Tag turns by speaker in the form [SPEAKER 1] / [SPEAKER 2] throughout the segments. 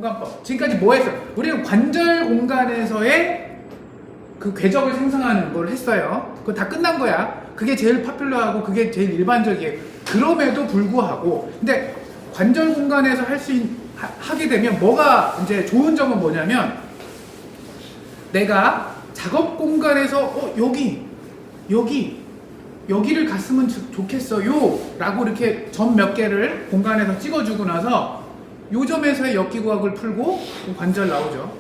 [SPEAKER 1] 공간법. 지금까지 뭐 했어? 우리는 관절 공간에서의 그 궤적을 생성하는 걸 했어요. 그거 다 끝난 거야. 그게 제일 파퓰러하고 그게 제일 일반적이에요. 그럼에도 불구하고, 근데 관절 공간에서 하게 되면 뭐가 이제 좋은 점은 뭐냐면, 내가 작업 공간에서 여기를 갔으면 좋겠어요 라고 이렇게 점 몇 개를 공간에서 찍어주고 나서 요 점에서의 역기구학을 풀고 관절 나오죠.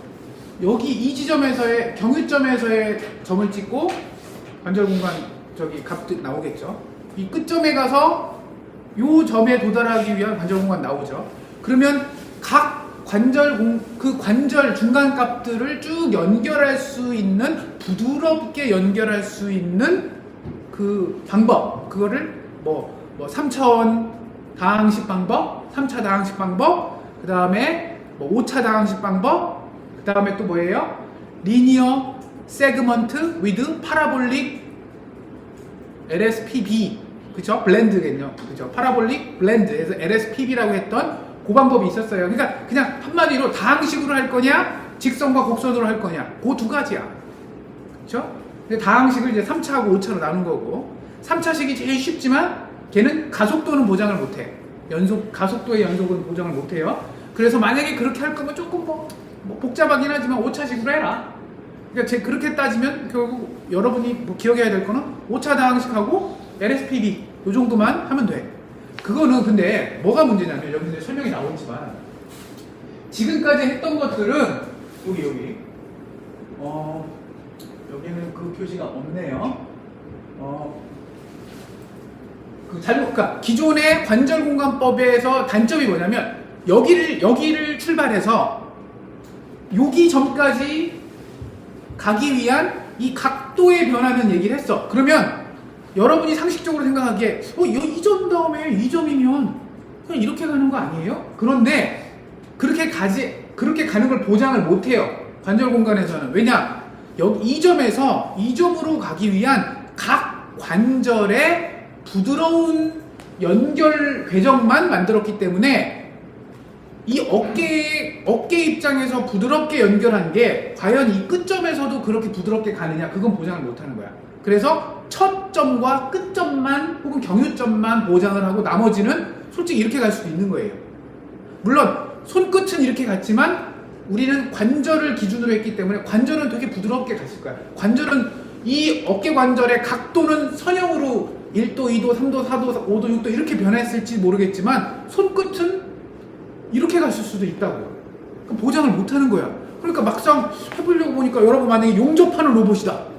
[SPEAKER 1] 여기 이 지점에서의 경유점에서의 점을 찍고 관절 공간 저기 값도 나오겠죠. 이 끝점에 가서 요 점에 도달하기 위한 관절 공간 나오죠. 그러면 각 그 관절 중간 값들을 쭉 연결할 수 있는, 부드럽게 연결할 수 있는 그 방법, 그거를 뭐 3차원 다항식 방법, 3차 다항식 방법, 그 다음에 뭐 5차 다항식 방법, 그 다음에 또 뭐예요? 리니어 세그먼트 위드 파라볼릭 LSPB, 그쵸? 블렌드겠죠, 그쵸? 파라볼릭 블렌드에서 LSPB라고 했던 그 방법이 있었어요. 그러니까 그냥 한마디로 다항식으로 할 거냐, 직선과 곡선으로 할 거냐, 그 두 가지야. 그쵸? 근데 다항식을 이제 3차하고 5차로 나눈 거고, 3차식이 제일 쉽지만 걔는 가속도는 보장을 못해. 가속도의 연속은 보장을 못해요. 그래서 만약에 그렇게 할 거면 조금 뭐 복잡하긴 하지만 5차식으로 해라. 그러니까 그렇게 따지면 결국 여러분이 뭐 기억해야 될 거는 5차 다항식하고 LSPB 요 정도만 하면 돼. 그거는 근데 뭐가 문제냐면, 여기 이제 설명이 나오지만 지금까지 했던 것들은 여기 여기는 그 표시가 없네요. 그러니까 기존의 관절 공간법에서 단점이 뭐냐면, 여기를 출발해서 여기 점까지 가기 위한 이 각도의 변화는 얘기를 했어. 그러면 여러분이 상식적으로 생각하기에 이 점 다음에 이 점이면 그냥 이렇게 가는 거 아니에요? 그런데 그렇게 가는 걸 보장을 못 해요. 관절 공간에서는. 왜냐? 여기 이 점에서 이 점으로 가기 위한 각 관절의 부드러운 연결 궤적만 만들었기 때문에 이 어깨 입장에서 부드럽게 연결한 게 과연 이 끝점에서도 그렇게 부드럽게 가느냐, 그건 보장을 못 하는 거야. 그래서 첫 점과 끝점만 혹은 경유점만 보장을 하고 나머지는 솔직히 이렇게 갈 수도 있는 거예요. 물론 손끝은 이렇게 갔지만 우리는 관절을 기준으로 했기 때문에 관절은 되게 부드럽게 갔을 거야. 관절은 이 어깨 관절의 각도는 선형으로 1도, 2도, 3도, 4도, 5도, 6도 이렇게 변했을지 모르겠지만 손끝은 이렇게 갔을 수도 있다고요. 그럼 보장을 못 하는 거야. 그러니까 막상 해보려고 보니까, 여러분 만약에 용접하는 로봇이다.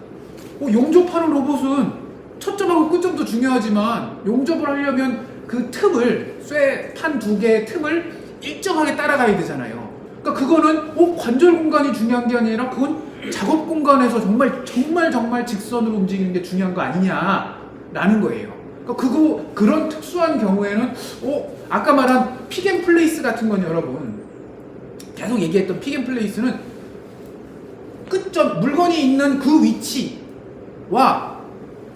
[SPEAKER 1] 용접하는 로봇은 첫 점하고 끝점도 중요하지만 용접을 하려면 그 틈을, 쇠판 2개의 틈을 일정하게 따라가야 되잖아요. 그러니까 그거는 관절 공간이 중요한 게 아니라 그건 작업 공간에서 정말 직선으로 움직이는 게 중요한 거 아니냐라는 거예요. 그러니까 그런 특수한 경우에는 아까 말한 픽앤플레이스 같은 건, 여러분 계속 얘기했던 픽앤플레이스는 끝점, 물건이 있는 그 위치와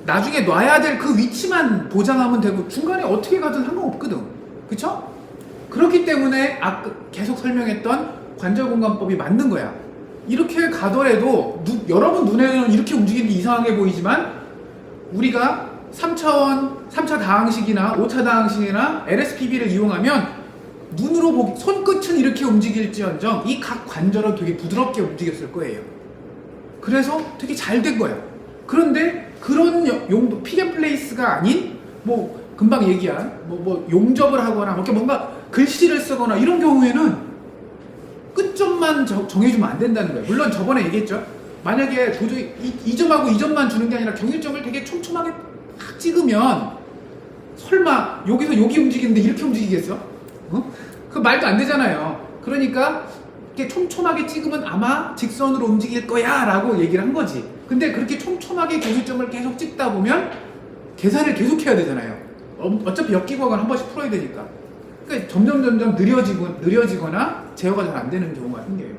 [SPEAKER 1] 나중에 놔야 될 그 위치만 보장하면 되고 중간에 어떻게 가든 상관없거든. 그쵸? 그렇기 때문에 계속 설명했던 관절 공간법이 맞는 거야. 이렇게 가더라도 여러분 눈에는 이렇게 움직이는 게 이상하게 보이지만, 우리가 3차 다항식이나 5차 다항식이나 LSPB를 이용하면 눈으로 보기, 손끝은 이렇게 움직일지언정 이 각 관절은 되게 부드럽게 움직였을 거예요. 그래서 되게 잘 된 거예요. 그런데 그런 용도, 픽앤플레이스가 아닌 금방 얘기한 용접을 하거나 이렇게 뭔가 글씨를 쓰거나 이런 경우에는 끝점만 정해주면 안 된다는 거예요. 물론 저번에 얘기했죠. 만약에 도저히 이 점하고 이 점만 주는 게 아니라 경유점을 되게 촘촘하게 딱 찍으면 설마 여기서 여기 움직이는데 이렇게 움직이겠어? 그 말도 안 되잖아요. 그러니까 이렇게 촘촘하게 찍으면 아마 직선으로 움직일 거야 라고 얘기를 한 거지. 근데 그렇게 촘촘하게 경유점을 계속 찍다 보면 계산을 계속 해야 되잖아요. 어차피 역기구학을 한 번씩 풀어야 되니까. 그러니까 점점 느려지거나 제어가 잘 안 되는 경우가 생겨요.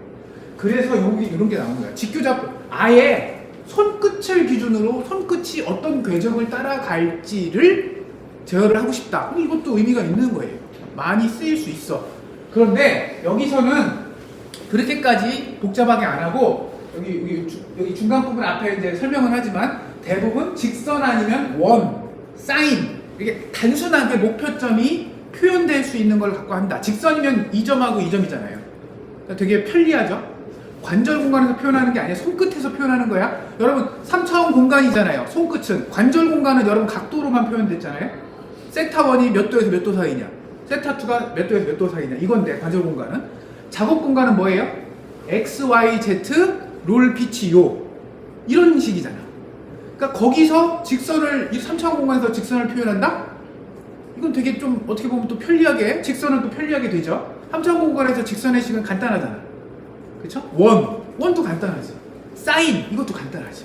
[SPEAKER 1] 그래서 여기 이런 게 나오는 거야. 직교잡, 아예 손끝을 기준으로 손끝이 어떤 궤적을 따라갈지를 제어를 하고 싶다. 이것도 의미가 있는 거예요. 많이 쓰일 수 있어. 그런데 여기서는 그렇게까지 복잡하게 안 하고 여기 중간 부분 앞에 이제 설명은 하지만 대부분 직선 아니면 원, 사인 이게 단순하게 목표점이 표현될 수 있는 걸 갖고 한다. 직선이면 2점하고 2점이잖아요. 그러니까 되게 편리하죠. 관절 공간에서 표현하는 게 아니라 손끝에서 표현하는 거야. 여러분 3차원 공간이잖아요. 손끝은 관절 공간은 여러분 각도로만 표현됐잖아요. 세타 1이 몇 도에서 몇 도 사이냐, 세타 2가 몇 도에서 몇 도 사이냐 이건데 관절 공간은 작업 공간은 뭐예요? X, Y, Z, 롤, 피치, 요 이런 식이잖아. 그러니까 거기서 직선을 이 3차원 공간에서 직선을 표현한다? 이건 되게 좀 어떻게 보면 또 편리하게 직선은 또 편리하게 되죠. 3차원 공간에서 직선의 식은 간단하잖아. 그쵸? 원도 간단하지. 사인 이것도 간단하지.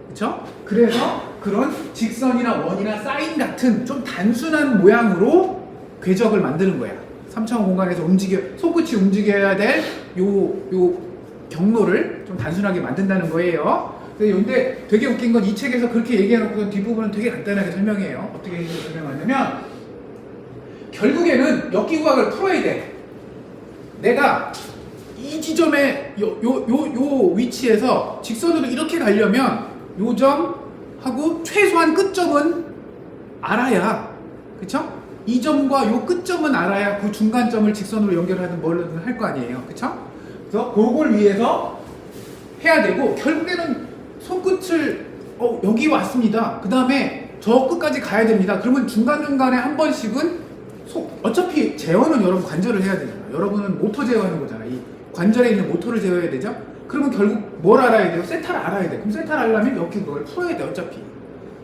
[SPEAKER 1] 그쵸? 그래서 그런 직선이나 원이나 사인 같은 좀 단순한 모양으로 궤적을 만드는 거야. 3차원 공간에서 손끝이 움직여야 될 요 경로를 좀 단순하게 만든다는 거예요. 근데 되게 웃긴 건 이 책에서 그렇게 얘기해놓고 뒷부분은 되게 간단하게 설명해요. 어떻게 설명하냐면 결국에는 역기구학을 풀어야 돼. 내가 이 지점에 요 위치에서 직선으로 이렇게 가려면 요 점하고 최소한 끝점은 알아야, 그쵸? 이 점과 요 끝점은 알아야 그 중간점을 직선으로 연결하든 뭐든 할 거 아니에요. 그쵸? 그래서 그걸 위해서 해야 되고 결국에는 손끝을 여기 왔습니다. 그 다음에 저 끝까지 가야 됩니다. 그러면 중간중간에 한 번씩은 어차피 제어는 여러분 관절을 해야 되잖아. 여러분은 모터 제어하는 거잖아. 이 관절에 있는 모터를 제어해야 되죠. 그러면 결국 뭘 알아야 돼요? 세타를 알아야 돼. 그럼 세타를 알려면 여기 그걸 풀어야 돼. 어차피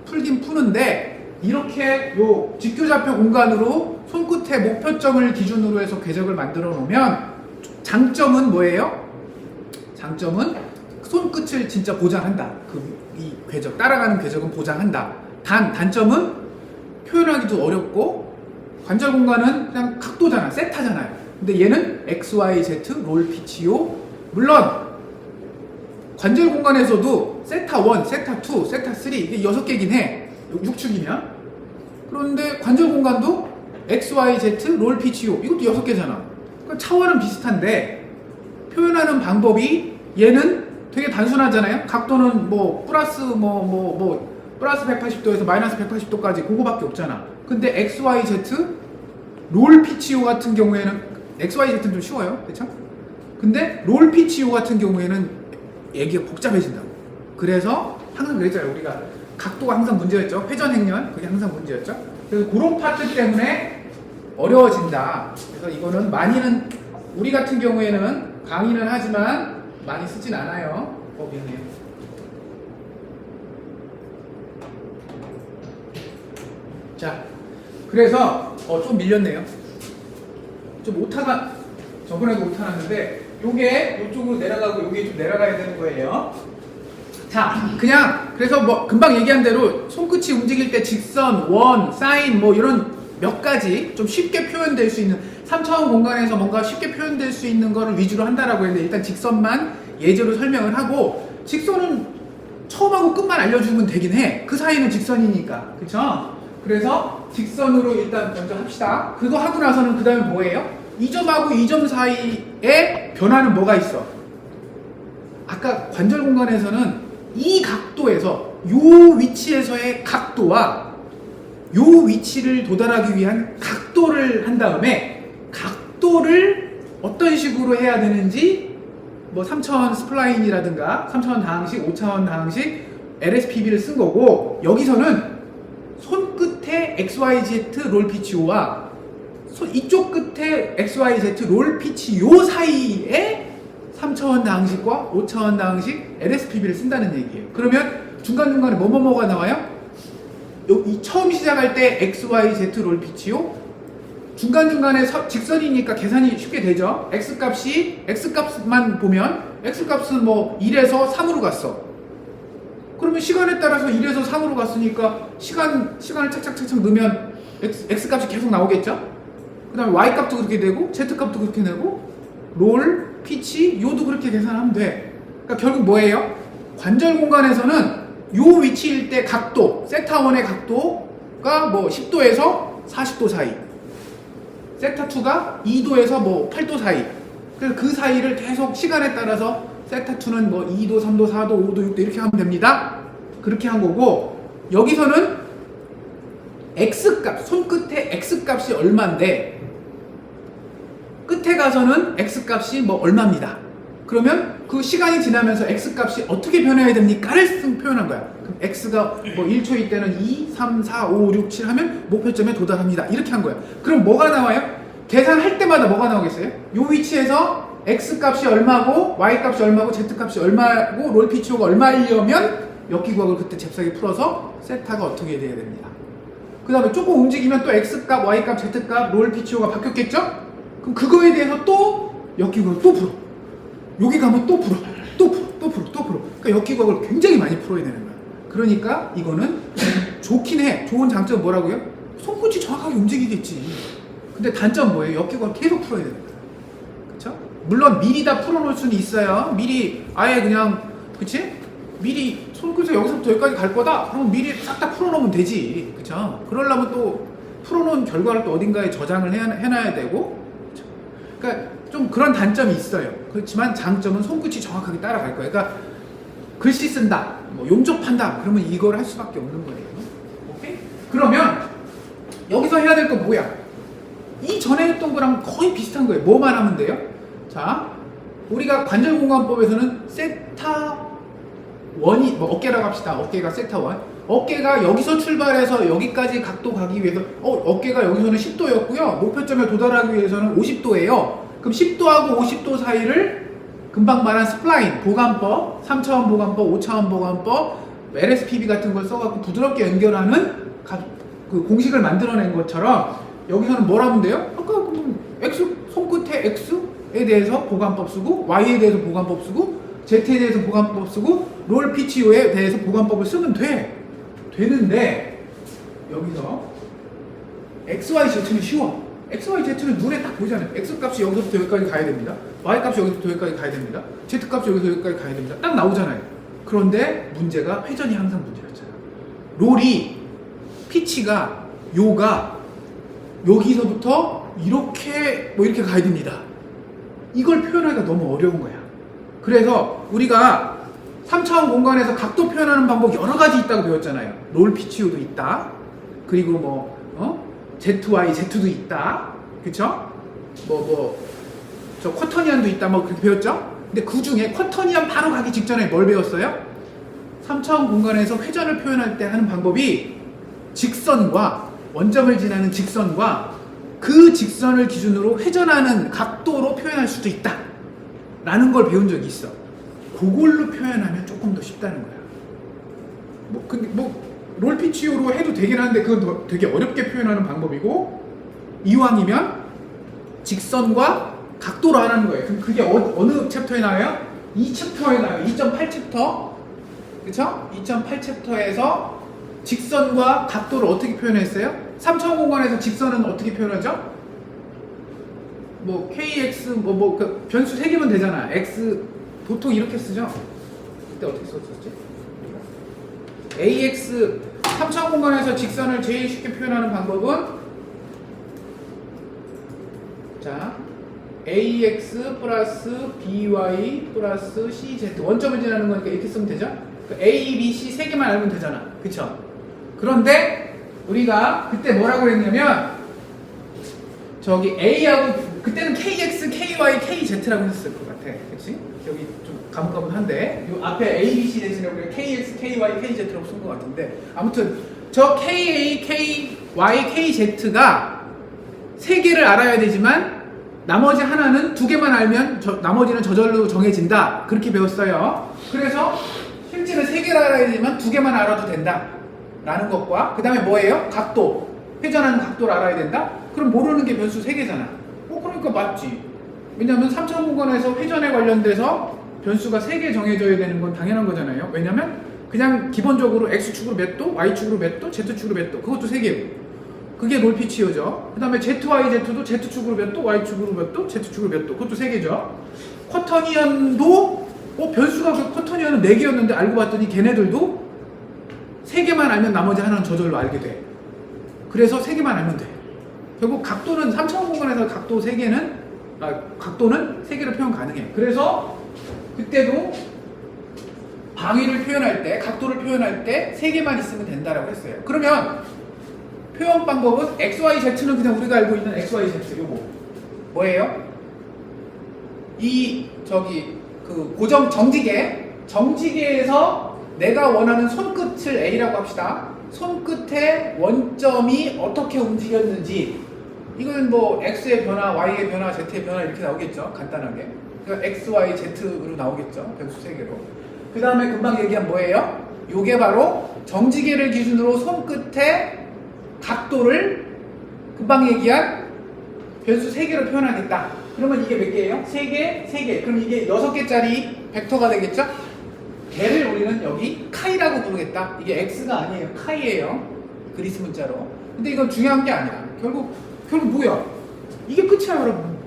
[SPEAKER 1] 풀긴 푸는데 이렇게 요 직교좌표 공간으로 손끝의 목표점을 기준으로 해서 궤적을 만들어 놓으면 장점은 뭐예요? 장점은 손끝을 진짜 보장한다. 이 궤적 따라가는 궤적은 보장한다. 단점은 표현하기도 어렵고 관절 공간은 그냥 각도잖아. 세타잖아요. 근데 얘는 X, Y, Z, 롤, 피치, 요 물론 관절 공간에서도 세타 1, 세타 2, 세타 3 이게 6개긴 해. 6축이면. 그런데 관절 공간도 X, Y, Z, 롤, 피치, 요 이것도 6개잖아. 그러니까 차원은 비슷한데 표현하는 방법이 얘는 되게 단순하잖아요. 각도는 뭐 플러스 플러스 180도에서 마이너스 180도까지 그거밖에 없잖아. 근데 X, Y, Z, 롤, 피치, 요 같은 경우에는 X, Y, Z는 좀 쉬워요. 그쵸? 근데 롤, 피치, 요 같은 경우에는 얘기가 복잡해진다고. 그래서 항상 그랬잖아요. 우리가 각도가 항상 문제였죠. 회전 행렬 그게 항상 문제였죠. 그래서 그런 파트 때문에 어려워진다. 그래서 이거는 많이는 우리 같은 경우에는 강의는 하지만 많이 쓰진 않아요. 미안해요. 자, 그래서 좀 밀렸네요. 좀 오타가 저번에도 오타 났는데 요게 이쪽으로 내려가고 요게 좀 내려가야 되는 거예요. 자, 그냥 그래서 뭐 금방 얘기한 대로 손끝이 움직일 때 직선, 원, 사인 뭐 이런 몇 가지 좀 쉽게 표현될 수 있는 3차원 공간에서 뭔가 쉽게 표현될 수 있는 거를 위주로 한다라고 했는데 일단 직선만 예제로 설명을 하고 직선은 처음하고 끝만 알려주면 되긴 해. 그 사이는 직선이니까. 그쵸? 그래서 직선으로 일단 먼저 합시다. 그거 하고 나서는 그 다음에 뭐예요? 이 점하고 이 점 사이에 변화는 뭐가 있어? 아까 관절 공간에서는 이 각도에서 요 위치에서의 각도와 요 위치를 도달하기 위한 각도를 한 다음에 각도를 어떤 식으로 해야 되는지 뭐 3차원 스플라인이라든가 3차원 다항식, 5차원 다항식, LSPB를 쓴 거고 여기서는 손끝에 XYZ 롤 피치 O와 이쪽 끝에 XYZ 롤 피치 요 사이에 3차원 다항식과 5차원 다항식 LSPB를 쓴다는 얘기예요. 그러면 중간중간에 뭐가 나와요? 처음 시작할 때 XYZ 롤 피치 요 중간중간에 직선이니까 계산이 쉽게 되죠. X값만 보면 X값은 뭐 1에서 3으로 갔어. 그러면 시간에 따라서 1에서 3으로 갔으니까 시간을 착착착착 넣으면 X값이 계속 나오겠죠? 그 다음에 Y값도 그렇게 되고 Z값도 그렇게 되고 롤, 피치, 요도 그렇게 계산하면 돼. 그러니까 결국 뭐예요? 관절 공간에서는 요 위치일 때 각도, 세타1의 각도가 뭐 10도에서 40도 사이 세타2가 2도에서 뭐 8도 사이 그래서 그 사이를 계속 시간에 따라서 세타2는 뭐 2도, 3도, 4도, 5도, 6도 이렇게 하면 됩니다. 그렇게 한 거고, 여기서는 X값, 손끝에 X값이 얼마인데 끝에 가서는 X값이 뭐 얼마입니다. 그러면 그 시간이 지나면서 X값이 어떻게 변해야 됩니까를 표현한 거야. 그럼 X가 뭐 1초일 때는 2, 3, 4, 5, 6, 7 하면 목표점에 도달합니다. 이렇게 한 거야. 그럼 뭐가 나와요? 계산할 때마다 뭐가 나오겠어요? 요 위치에서 X값이 얼마고 Y값이 얼마고 Z값이 얼마고 롤피치오가 얼마이려면 역기구학을 그때 잽싸게 풀어서 세타가 어떻게 돼야 됩니다. 그 다음에 조금 움직이면 또 X값, Y값, Z값, 롤피치오가 바뀌었겠죠? 그럼 그거에 대해서 또 역기구학을 또 풀어. 여기 가면 또 풀어. 또 풀어. 또 풀어. 또 풀어. 그러니까 역기구학을 굉장히 많이 풀어야 되는 거야. 그러니까 이거는 좋긴 해. 좋은 장점은 뭐라고요? 손끝이 정확하게 움직이겠지. 근데 단점 뭐예요? 역기구학을 계속 풀어야 되는 거야. 그쵸? 물론 미리 다 풀어놓을 수는 있어요. 미리 아예 그냥, 그치? 미리 손끝에 여기서부터 여기까지 갈 거다? 그럼 미리 싹 다 풀어놓으면 되지. 그쵸? 그러려면 또 풀어놓은 결과를 또 어딘가에 저장을 해놔야 되고. 그쵸? 그러니까 좀 그런 단점이 있어요. 그렇지만 장점은 손끝이 정확하게 따라갈 거예요. 그러니까 글씨 쓴다, 뭐 용접한다, 그러면 이걸 할 수밖에 없는 거예요. 오케이? 그러면 여기서 해야 될 건 뭐야? 이 전에 했던 거랑 거의 비슷한 거예요. 뭐만 하면 돼요? 자, 우리가 관절공간법에서는 세타 1이 뭐 어깨라고 합시다. 어깨가 세타 1. 어깨가 여기서 출발해서 여기까지 각도 가기 위해서 어깨가 여기서는 10도였고요. 목표점에 도달하기 위해서는 50도예요. 그럼 10도하고 50도 사이를 금방 말한 스플라인, 보관법, 3차원 보관법, 5차원 보관법, LSPB 같은 걸 써갖고 부드럽게 연결하는 그 공식을 만들어낸 것처럼 여기서는 뭘 하면 돼요? 아까 X, 손끝에 X에 대해서 보관법 쓰고 Y에 대해서 보관법 쓰고 Z에 대해서 보관법 쓰고 롤 PTO에 대해서 보관법을 쓰면 되는데 여기서 XY, Z는 쉬워. XY, Z는 눈에 딱 보이잖아요. X값이 여기서부터 여기까지 가야 됩니다. Y값이 여기서부터 여기까지 가야 됩니다. Z값이 여기서 여기까지 가야 됩니다. 딱 나오잖아요. 그런데 문제가 회전이 항상 문제였잖아요. 롤이 피치가 요가 여기서부터 이렇게 뭐 이렇게 가야 됩니다. 이걸 표현하기가 너무 어려운 거야. 그래서 우리가 3차원 공간에서 각도 표현하는 방법 여러 가지 있다고 배웠잖아요. 롤 PTO도 있다. 그리고 ZY, Z2도 있다. 그쵸? 저 쿼터니언도 있다. 뭐 그렇게 배웠죠? 근데 그 중에 쿼터니언 바로 가기 직전에 뭘 배웠어요? 3차원 공간에서 회전을 표현할 때 하는 방법이 직선과 원점을 지나는 직선과 그 직선을 기준으로 회전하는 각도로 표현할 수도 있다. 라는 걸 배운 적이 있어. 그걸로 표현하면 조금 더 쉽다는 거야. 근데 롤피치오로 해도 되긴 하는데 그건 되게 어렵게 표현하는 방법이고, 이왕이면 직선과 각도로 하라는 거예요. 그럼 그게 어느 챕터에 나와요? 이 챕터에 나와요. 2.8챕터. 그쵸? 2.8챕터에서 직선과 각도를 어떻게 표현했어요? 3차원 공간에서 직선은 어떻게 표현하죠? KX, 그 변수 3개면 되잖아. X, 보통 이렇게 쓰죠? 그때 어떻게 썼었지? AX, 3차원 공간에서 직선을 제일 쉽게 표현하는 방법은 자, AX 플러스 BY 플러스 CZ 원점을 지나는 거니까 이렇게 쓰면 되죠? A, B, C 3개만 알면 되잖아. 그쵸? 그런데 우리가 그때 뭐라고 했냐면 저기 A하고 그때는 KX, KY, KZ라고 했을 것 같아. 그치? 여기 좀 가물가물한데 이 앞에 A, B, C 대신에 우리가 KX, KY, KZ라고 쓴 것 같은데 아무튼 저 KA, KY, KZ가 3개를 알아야 되지만 나머지 하나는 2개만 알면 나머지는 저절로 정해진다. 그렇게 배웠어요. 그래서 실제는 3개를 알아야 되지만 2개만 알아도 된다. 라는 것과 그 다음에 뭐예요? 각도. 회전하는 각도를 알아야 된다? 그럼 모르는 게 변수 3개잖아. 그러니까 맞지. 왜냐면 3차원 공간에서 회전에 관련돼서 변수가 3개 정해져야 되는 건 당연한 거잖아요. 왜냐면 그냥 기본적으로 X축으로 몇 도, Y축으로 몇 도, Z축으로 몇 도. 그것도 3개고. 그게 롤피치오죠. 그 다음에 ZY, Z도 Z축으로 몇 도, Y축으로 몇 도, Z축으로 몇 도. 그것도 3개죠. 쿼터니언도 변수가 그 쿼터니언은 4개였는데 알고 봤더니 걔네들도 3개만 알면 나머지 하나는 저절로 알게 돼. 그래서 3개만 알면 돼. 결국 각도는 3차원 공간에서 각도 3개는 각도는 3개로 표현 가능해요. 그래서 그때도 방위를 표현할 때, 각도를 표현할 때 3개만 있으면 된다라고 했어요. 그러면 표현 방법은 XYZ는 그냥 우리가 알고 있는 XYZ 요거 뭐예요? 그 고정 정지계에서 내가 원하는 손끝을 A라고 합시다. 손끝의 원점이 어떻게 움직였는지, 이건 뭐 X의 변화, Y의 변화, Z의 변화 이렇게 나오겠죠. 간단하게. 그러니까 X, Y, Z로 나오겠죠. 변수 3개로. 그 다음에 금방 얘기한 뭐예요? 요게 바로 정지계를 기준으로 손끝의 각도를 금방 얘기한 변수 3개로 표현하겠다. 그러면 이게 몇 개예요? 3개, 3개. 그럼 이게 6개짜리 벡터가 되겠죠? 걔를 우리는 여기 카이라고 부르겠다. 이게 X가 아니에요. 카이예요. 그리스 문자로. 근데 이건 중요한 게 아니야. 결국 뭐야? 이게 끝이야, 여러분.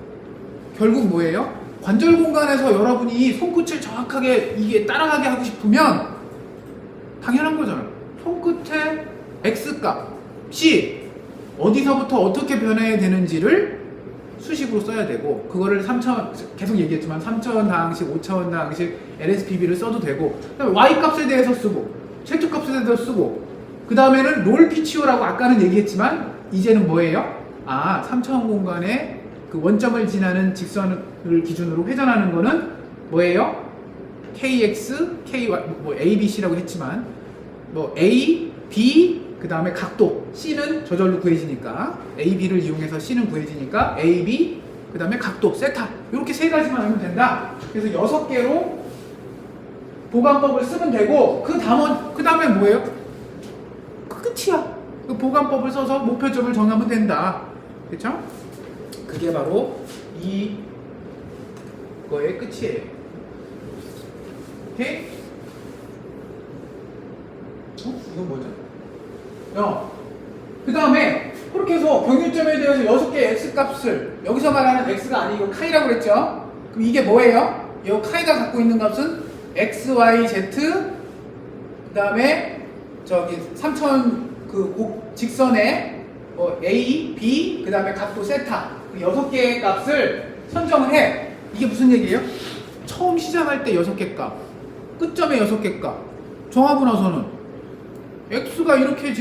[SPEAKER 1] 결국 뭐예요? 관절 공간에서 여러분이 손끝을 정확하게 이게 따라가게 하고 싶으면 당연한 거잖아요. 손끝의 X값, C 어디서부터 어떻게 변해야 되는지를 수식으로 써야 되고, 그거를 3차원, 계속 얘기했지만 3차원 다항식, 5차원 다항식, LSPB를 써도 되고, 그다음에 Y값에 대해서 쓰고, Z값에 대해서 쓰고, 그 다음에는 롤피치오라고 아까는 얘기했지만 이제는 뭐예요? 3차원 공간에 그 원점을 지나는 직선을 기준으로 회전하는 거는 뭐예요? KX, KY, 뭐 A, B, C라고 했지만 뭐 A, B, 그 다음에 각도 C는 저절로 구해지니까 A, B를 이용해서 C는 구해지니까 A, B, 그 다음에 각도, 세타 이렇게 3가지만 하면 된다. 그래서 6개로 보관법을 쓰면 되고, 그 다음에 뭐예요? 끝이야. 그 보관법을 써서 목표점을 정하면 된다. 그쵸? 그게 바로 이거의 끝이에요. 오케이? 이건 뭐죠? 그 다음에 그렇게 해서 경유점에 대해서 6개의 X값을, 여기서 말하는 X가 아니고 카이라고 그랬죠? 그럼 이게 뭐예요? 이 카이가 갖고 있는 값은 X, Y, Z, 그 다음에 3차원 직선에 A, B, 그 다음에 각도 세타, 6개의 값을 선정을 해. 이게 무슨 얘기예요? 처음 시작할 때 6개 값, 끝점에 6개 값 정하고 나서는 X가 이렇게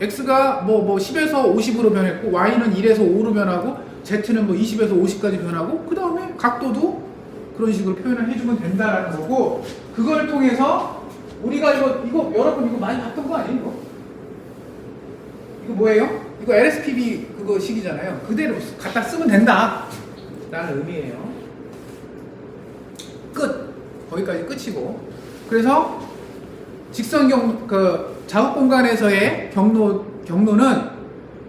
[SPEAKER 1] X가 뭐 10에서 50으로 변했고, Y는 1에서 5로 변하고, Z는 뭐 20에서 50까지 변하고, 그 다음에 각도도 그런 식으로 표현을 해주면 된다라는 거고, 그걸 통해서 우리가 이거 여러분 이거 많이 봤던 거 아니에요? 이거 뭐예요? 이거 LSPB 그거 식이잖아요. 그대로 갖다 쓰면 된다 라는 의미예요. 끝. 거기까지 끝이고, 그래서 작업 공간에서의 경로는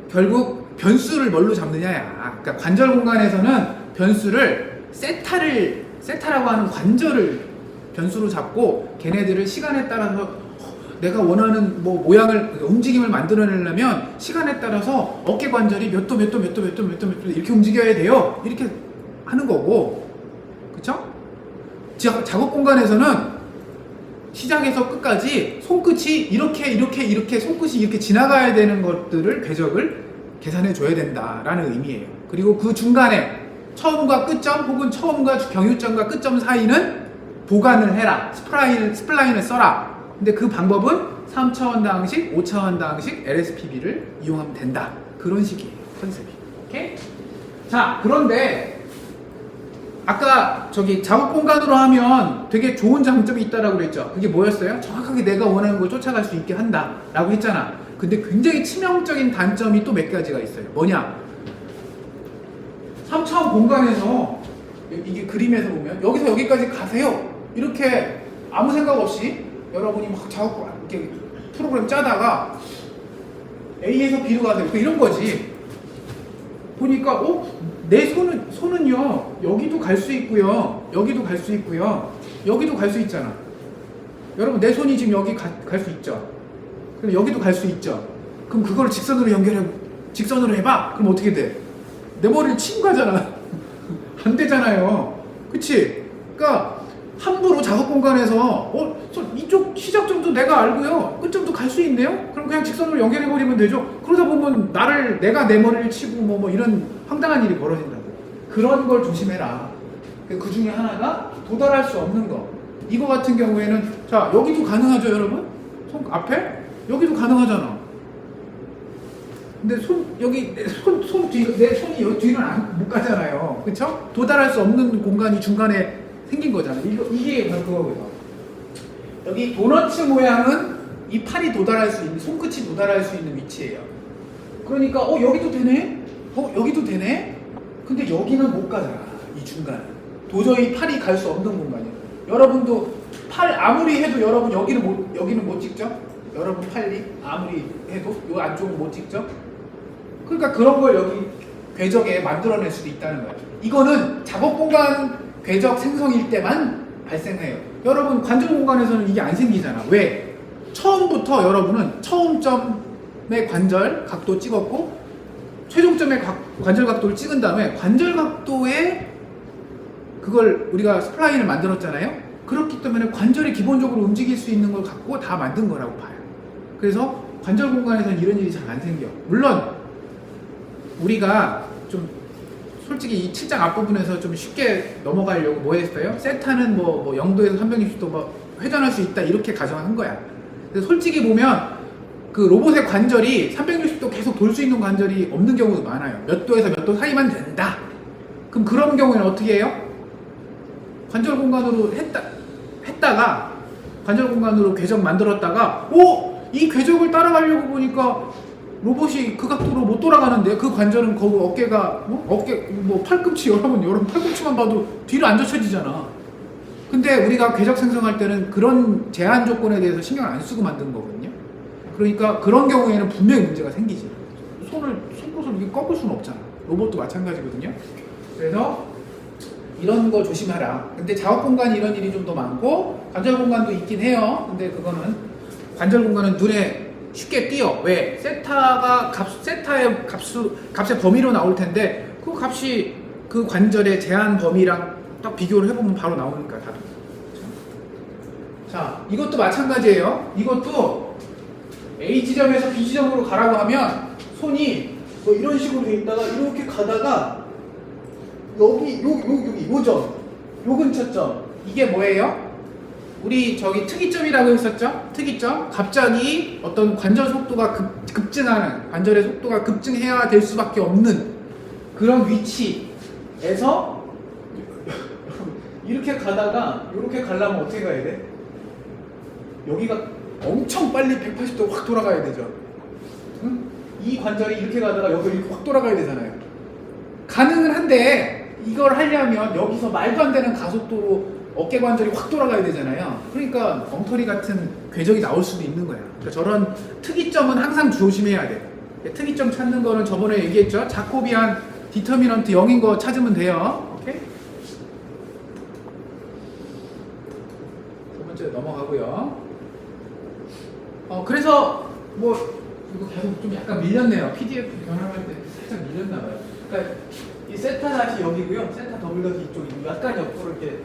[SPEAKER 1] 결국 변수를 뭘로 잡느냐야. 그러니까 관절 공간에서는 변수를 세타라고 하는 관절을 변수로 잡고, 걔네들을 시간에 따라서 내가 원하는 모양을, 움직임을 만들어내려면 시간에 따라서 어깨 관절이 몇 도 이렇게 움직여야 돼요. 이렇게 하는 거고, 그쵸? 작업 공간에서는 시작에서 끝까지 손끝이 이렇게 손끝이 이렇게 지나가야 되는 것들을 궤적을 계산해 줘야 된다라는 의미예요. 그리고 그 중간에 처음과 끝점 혹은 처음과 경유점과 끝점 사이는 보관을 해라. 스플라인을 써라. 근데 그 방법은 3차원 다항식, 5차원 다항식, LSPB를 이용하면 된다. 그런 식이에요. 컨셉이. 오케이? 자, 그런데 아까 작업 공간으로 하면 되게 좋은 장점이 있다라고 그랬죠. 그게 뭐였어요? 정확하게 내가 원하는 걸 쫓아갈 수 있게 한다 라고 했잖아. 근데 굉장히 치명적인 단점이 또 몇 가지가 있어요. 뭐냐? 3차원 공간에서 이게 그림에서 보면 여기서 여기까지 가세요. 이렇게 아무 생각 없이 여러분이 막 작업 이렇게 프로그램 짜다가 A에서 B로 가세요. 이런 거지. 보니까 내 손은요 여기도 갈 수 있고요, 여기도 갈 수 있고요, 여기도 갈 수 있잖아. 여러분 내 손이 지금 여기 갈 수 있죠. 그럼 여기도 갈 수 있죠. 그럼 그거를 직선으로 해봐. 그럼 어떻게 돼? 내 머리를 치고 가잖아. 안 되잖아요. 그치? 그러니까 함부로 작업 공간에서 이쪽 시작점도 내가 알고요, 끝점도 갈 수 있네요? 그럼 그냥 직선으로 연결해버리면 되죠. 그러다 보면 내가 내 머리를 치고 뭐 이런 황당한 일이 벌어진다고. 그런 걸 조심해라. 그 중에 하나가 도달할 수 없는 거. 이거 같은 경우에는 자 여기도 가능하죠 여러분? 손 앞에? 여기도 가능하잖아. 근데 여기 손 뒤로 내 손이 여기 뒤는 못 가잖아요. 그쵸? 도달할 수 없는 공간이 중간에 생긴 거잖아. 이게 바로 그거고요. 여기 도너츠 모양은 이 팔이 도달할 수 있는, 손끝이 도달할 수 있는 위치예요. 그러니까 여기도 되네? 여기도 되네? 근데 여기는 못 가잖아. 이 중간에. 도저히 팔이 갈 수 없는 공간이에요. 여러분도 팔 아무리 해도 여러분 여기는 못 찍죠? 여러분 팔이 아무리 해도 요 안쪽은 못 찍죠? 그러니까 그런 걸 여기 궤적에 만들어낼 수도 있다는 거예요. 이거는 작업 공간 궤적 생성일 때만 발생해요. 여러분 관절 공간에서는 이게 안 생기잖아. 왜? 처음부터 여러분은 처음점의 관절 각도 찍었고 최종점의 관절 각도를 찍은 다음에 관절 각도에 그걸 우리가 스플라인을 만들었잖아요. 그렇기 때문에 관절이 기본적으로 움직일 수 있는 걸 갖고 다 만든 거라고 봐요. 그래서 관절 공간에서는 이런 일이 잘 안 생겨. 물론 우리가 좀 솔직히 이 7장 앞부분에서 좀 쉽게 넘어가려고 뭐 했어요? 세타는 뭐 0도에서 360도 뭐 회전할 수 있다 이렇게 가정한 거야. 근데 솔직히 보면 그 로봇의 관절이 360도 계속 돌 수 있는 관절이 없는 경우도 많아요. 몇 도에서 몇 도 사이만 된다. 그럼 그런 경우에는 어떻게 해요? 관절 공간으로 했다가 관절 공간으로 궤적 만들었다가 이 궤적을 따라가려고 보니까 로봇이 그 각도로 못 돌아가는데 그 관절은 거기 어깨가 어깨 팔꿈치 여러분 팔꿈치만 봐도 뒤로 안 젖혀지잖아. 근데 우리가 궤적 생성할 때는 그런 제한 조건에 대해서 신경 안 쓰고 만든 거거든요. 그러니까 그런 경우에는 분명히 문제가 생기지. 손끝을 이게 꺾을 수는 없잖아. 로봇도 마찬가지거든요. 그래서 이런 거 조심하라. 근데 작업 공간이 이런 일이 좀 더 많고 관절 공간도 있긴 해요. 근데 그거는 관절 공간은 눈에 쉽게 띄어. 왜? 세타의 값의 범위로 나올 텐데 그 값이 그 관절의 제한 범위랑 딱 비교를 해보면 바로 나오니까 다들. 자, 이것도 마찬가지예요. 이것도 A 지점에서 B 지점으로 가라고 하면 손이 뭐 이런 식으로 돼 있다가 이렇게 가다가 여기 요점 요 근처점 이게 뭐예요? 우리 저기 특이점이라고 했었죠? 특이점. 갑자기 어떤 관절 속도가 급증하는, 관절의 속도가 급증해야 될 수밖에 없는 그런 위치에서 이렇게 가다가 이렇게 가려면 어떻게 가야 돼? 여기가 엄청 빨리 180도 확 돌아가야 되죠. 응? 이 관절이 이렇게 가다가 여기 이렇게 확 돌아가야 되잖아요. 가능은 한데 이걸 하려면 여기서 말도 안 되는 가속도로 어깨 관절이 확 돌아가야 되잖아요. 그러니까 엉터리 같은 궤적이 나올 수도 있는 거야. 그러니까 저런 특이점은 항상 조심해야 돼. 특이점 찾는 거는 저번에 얘기했죠. 자코비안 디터미넌트 0인 거 찾으면 돼요. 오케이? 두 번째 넘어가고요. 그래서 뭐 이거 계속 좀 약간 밀렸네요. PDF 변환할 때 살짝 밀렸나 봐요. 그러니까 이 세타 다시 여기고요. 세타 더블 다시 이쪽이 약간 옆으로 이렇게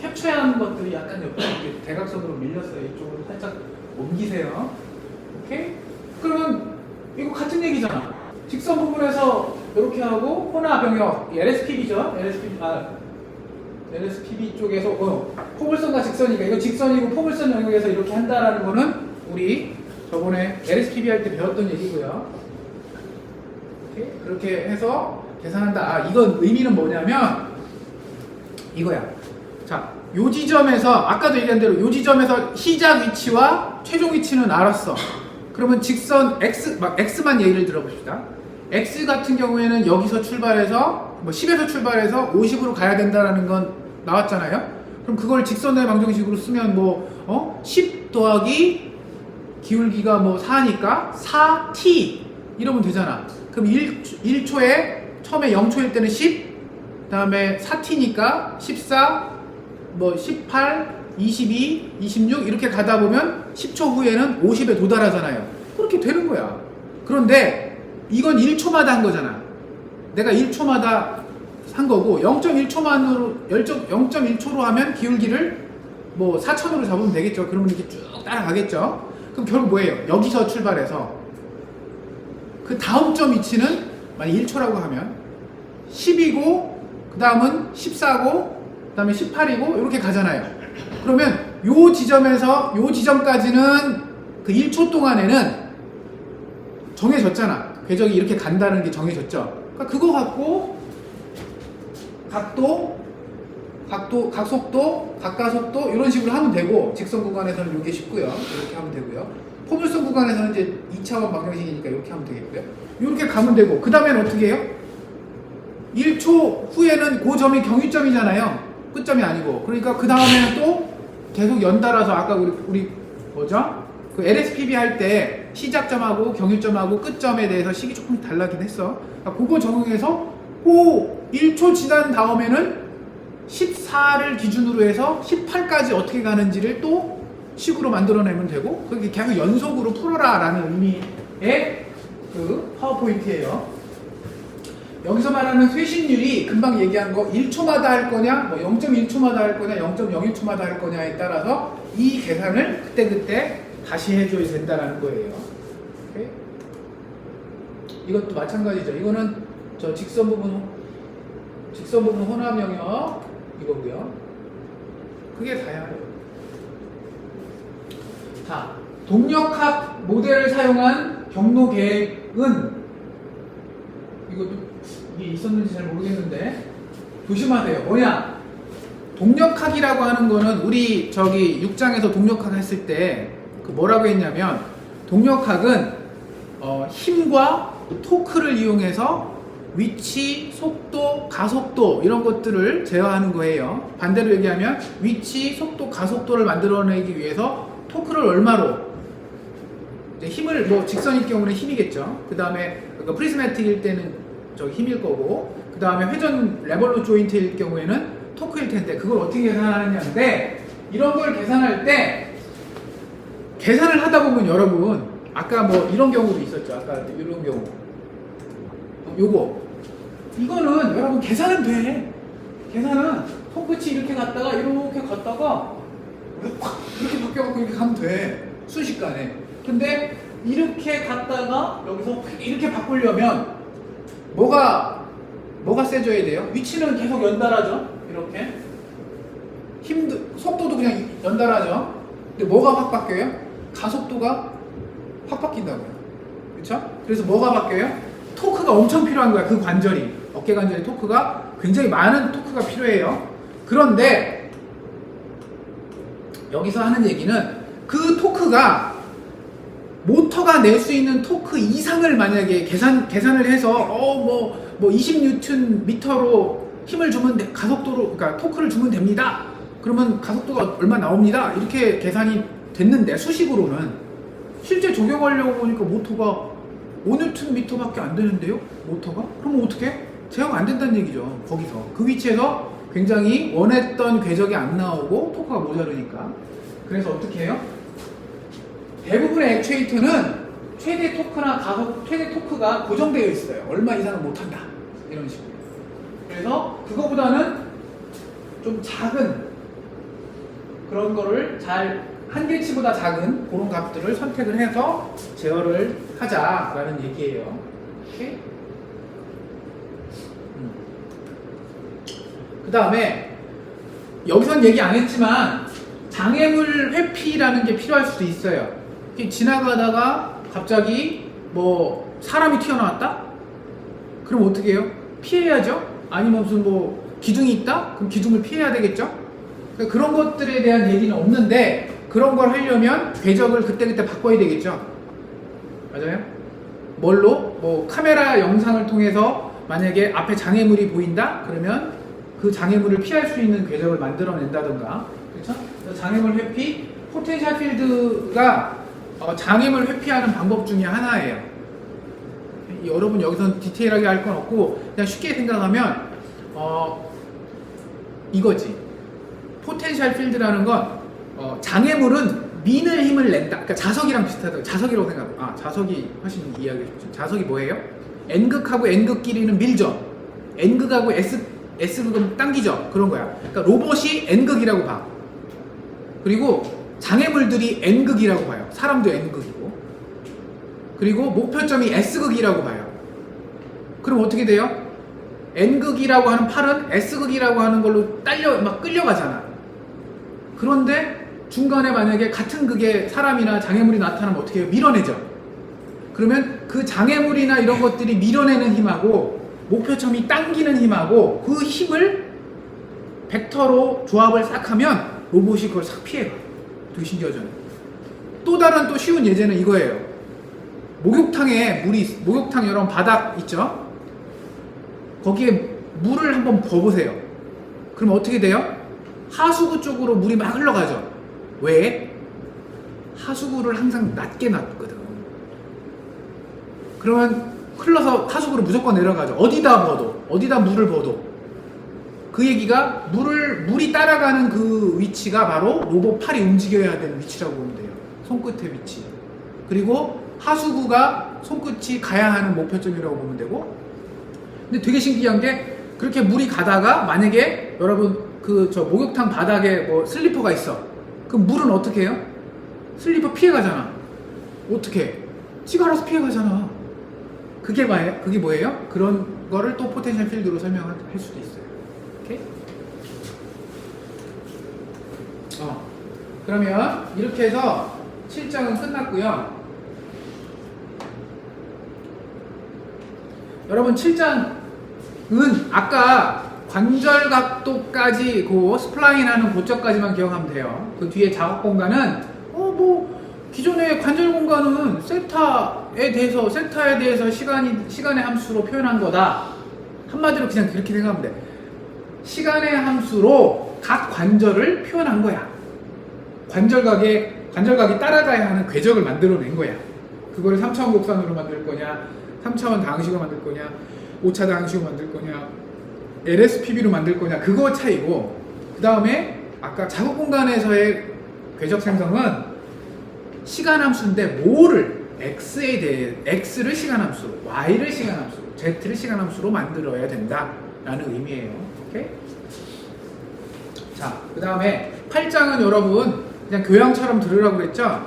[SPEAKER 1] 캡처해야 하는 것들이 약간 옆으로 이렇게 대각선으로 밀렸어요. 이쪽으로 살짝 옮기세요. 오케이? 그러면 이거 같은 얘기잖아. 직선 부분에서 이렇게 하고 코나 병역 LSPB죠. LSPB 쪽에서 포물선과 직선이니까 이거 직선이고 포물선 영역에서 이렇게 한다라는 거는 우리 저번에 LSPB 할 때 배웠던 얘기고요. 오케이? 그렇게 해서 계산한다. 이건 의미는 뭐냐면 이거야. 자, 요 지점에서 아까도 얘기한 대로 요 지점에서 시작 위치와 최종 위치는 알았어. 그러면 직선 X만 예를 들어봅시다. X 같은 경우에는 여기서 출발해서 10에서 출발해서 50으로 가야 된다라는 건 나왔잖아요. 그럼 그걸 직선의 방정식으로 쓰면 10 더하기 기울기가 4니까 4t 이러면 되잖아. 그럼 1초에 처음에 0초일 때는 10, 그 다음에 4t니까 14, 18, 22, 26 이렇게 가다 보면 10초 후에는 50에 도달하잖아요. 그렇게 되는 거야. 그런데 이건 1초마다 한 거잖아. 내가 1초마다 한 거고 0.1초로 하면 기울기를 4천으로 잡으면 되겠죠. 그러면 이렇게 쭉 따라가겠죠. 그럼 결국 뭐예요? 여기서 출발해서 그 다음 점 위치는 만약 1초라고 하면 10이고 그 다음은 14고 그 다음에 18이고 이렇게 가잖아요. 그러면 요 지점에서 요 지점까지는 그 1초 동안에는 정해졌잖아. 궤적이 이렇게 간다는 게 정해졌죠. 그러니까 그거 갖고 각속도, 각가속도 이런 식으로 하면 되고, 직선 구간에서는 이게 쉽고요. 이렇게 하면 되고요. 포물선 구간에서는 이제 2차원 방정식이니까 이렇게 하면 되겠고요. 이렇게 가면 되고, 그 다음엔 어떻게 해요? 1초 후에는 그 점이 경유점이잖아요. 끝점이 아니고. 그러니까 그 다음에는 또 계속 연달아서 아까 우리 뭐죠? 그 LSPB 할 때 시작점하고 경유점하고 끝점에 대해서 식이 조금 달라긴 했어. 그러니까 그거 적용해서 그 1초 지난 다음에는 14를 기준으로 해서 18까지 어떻게 가는지를 또 식으로 만들어내면 되고, 그렇게 계속 연속으로 풀어라 라는 의미의 그 파워포인트예요. 여기서 말하는 쇄신율이 금방 얘기한 거 1초마다 할 거냐, 뭐 0.1초마다 할 거냐, 0.01초마다 할 거냐에 따라서 이 계산을 그때그때 다시 해줘야 된다는 거예요. 오케이? 이것도 마찬가지죠. 이거는 저 직선 부분 혼합 영역 이거고요. 그게 다야. 자, 동력학 모델을 사용한 경로 계획은 이것도 이게 있었는지 잘 모르겠는데 조심하세요. 뭐냐? 동력학이라고 하는 거는 우리 저기 6장에서 동력학 했을 때 그 뭐라고 했냐면, 동력학은 힘과 토크를 이용해서 위치, 속도, 가속도 이런 것들을 제어하는 거예요. 반대로 얘기하면 위치, 속도, 가속도를 만들어내기 위해서 토크를 얼마로, 힘을 뭐 직선일 경우는 힘이겠죠. 그 다음에 프리즈매틱일 때는 저 힘일 거고, 그 다음에 회전 레볼루 조인트일 경우에는 토크일 텐데, 그걸 어떻게 계산하느냐인데, 이런 걸 계산할 때 계산을 하다 보면 여러분, 아까 뭐 이런 경우도 있었죠. 아까 이런 경우, 이거는 여러분 계산은 돼. 계산은 손끝이 이렇게 갔다가 이렇게 갔다가 이렇게 바뀌어갖고 이렇게 가면 돼, 순식간에. 근데 이렇게 갔다가 여기서 이렇게 바꾸려면 뭐가 세져야 돼요? 위치는 계속 연달아죠. 이렇게 속도도 그냥 연달아죠. 근데 뭐가 확 바뀌어요? 가속도가 확 바뀐다고요. 그렇죠? 그래서 뭐가 바뀌어요? 토크가 엄청 필요한 거야. 그 관절이, 어깨 관절의 토크가 굉장히 많은 토크가 필요해요. 그런데 여기서 하는 얘기는 그 토크가 모터가 낼 수 있는 토크 이상을 만약에 계산을 해서 뭐 20Nm 힘을 주면 가속도로, 그러니까 토크를 주면 됩니다. 그러면 가속도가 얼마 나옵니다. 이렇게 계산이 됐는데, 수식으로는 실제 적용하려고 보니까 모터가 5Nm 밖에 안 되는데요? 모터가? 그러면 어떻게? 제어가 안 된다는 얘기죠. 거기서 그 위치에서 굉장히 원했던 궤적이 안 나오고 토크가 모자르니까. 그래서 어떻게 해요? 대부분의 액추에이터는 최대 토크가 고정되어 있어요. 얼마 이상은 못한다, 이런 식으로. 그래서 그거보다는 좀 작은 그런 거를 한계치보다 작은 그런 값들을 선택을 해서 제어를 하자라는 얘기예요. 오케이? 그 다음에 여기선 얘기 안 했지만 장애물 회피라는 게 필요할 수도 있어요. 지나가다가 갑자기 뭐 사람이 튀어나왔다? 그럼 어떻게 해요? 피해야죠? 아니면 무슨 뭐 기둥이 있다? 그럼 기둥을 피해야 되겠죠? 그러니까 그런 것들에 대한 얘기는 없는데, 그런 걸 하려면 궤적을 그때그때 바꿔야 되겠죠? 맞아요? 뭘로? 뭐 카메라 영상을 통해서 만약에 앞에 장애물이 보인다? 그러면 그 장애물을 피할 수 있는 궤적을 만들어낸다던가, 그렇죠? 장애물 회피, 포텐셜 필드가 장애물 회피하는 방법 중에 하나예요. 여러분 여기서 디테일하게 할 건 없고 그냥 쉽게 생각하면 이거지. 포텐셜 필드라는 건 장애물은 미는 힘을 낸다. 그러니까 자석이랑 비슷하다. 자석이라고 생각해요. 자석이 훨씬 이해하기 좋죠. 자석이 뭐예요? N극하고 N극끼리는 밀죠. N극하고 S극은 당기죠. 그런 거야. 그러니까 로봇이 N극이라고 봐. 그리고 장애물들이 N극이라고 봐요. 사람도 N극이고. 그리고 목표점이 S극이라고 봐요. 그럼 어떻게 돼요? N극이라고 하는 팔은 S극이라고 하는 걸로 막 끌려가잖아. 그런데 중간에 만약에 같은 극의 사람이나 장애물이 나타나면 어떻게 해요? 밀어내죠. 그러면 그 장애물이나 이런 것들이 밀어내는 힘하고 목표점이 당기는 힘하고 그 힘을 벡터로 조합을 싹 하면 로봇이 그걸 싹 피해가. 되게 신기하잖아요. 또 다른 또 쉬운 예제는 이거예요. 목욕탕에 목욕탕 여러분 바닥 있죠? 거기에 물을 한번 부어보세요. 그럼 어떻게 돼요? 하수구 쪽으로 물이 막 흘러가죠. 왜? 하수구를 항상 낮게 놨거든. 그러면 흘러서 하수구로 무조건 내려가죠. 어디다 물을 부어도. 그 얘기가 물이 따라가는 그 위치가 바로 로봇 팔이 움직여야 되는 위치라고 보면 돼요. 손끝의 위치. 그리고 하수구가 손끝이 가야 하는 목표점이라고 보면 되고. 근데 되게 신기한 게 그렇게 물이 가다가 만약에 여러분 저 목욕탕 바닥에 뭐 슬리퍼가 있어. 그럼 물은 어떻게 해요? 슬리퍼 피해가잖아. 어떻게? 지가 알아서 피해가잖아. 그게 뭐예요? 그런 거를 또 포텐셜 필드로 설명할 수도 있어요. 오케이? 그러면 이렇게 해서 7장은 끝났고요. 여러분 7장은 아까 관절 각도까지 스플라인 하는 고점까지만 기억하면 돼요. 그 뒤에 작업 공간은 기존의 관절 공간은 세타에 대해서 시간의 함수로 표현한 거다. 한마디로 그냥 그렇게 생각하면 돼. 시간의 함수로 각 관절을 표현한 거야. 관절각이 따라가야 하는 궤적을 만들어낸 거야. 그거를 3차원 곡선으로 만들 거냐, 3차원 다항식으로 만들 거냐, 5차 다항식으로 만들 거냐, LSPB로 만들 거냐, 그거 차이고, 그 다음에 아까 작업 공간에서의 궤적 생성은 시간 함수인데 뭐를 X를 시간 함수로, Y를 시간 함수로, Z를 시간 함수로 만들어야 된다라는 의미예요. 오케이? 자, 그 다음에 8장은 여러분 그냥 교양처럼 들으라고 그랬죠?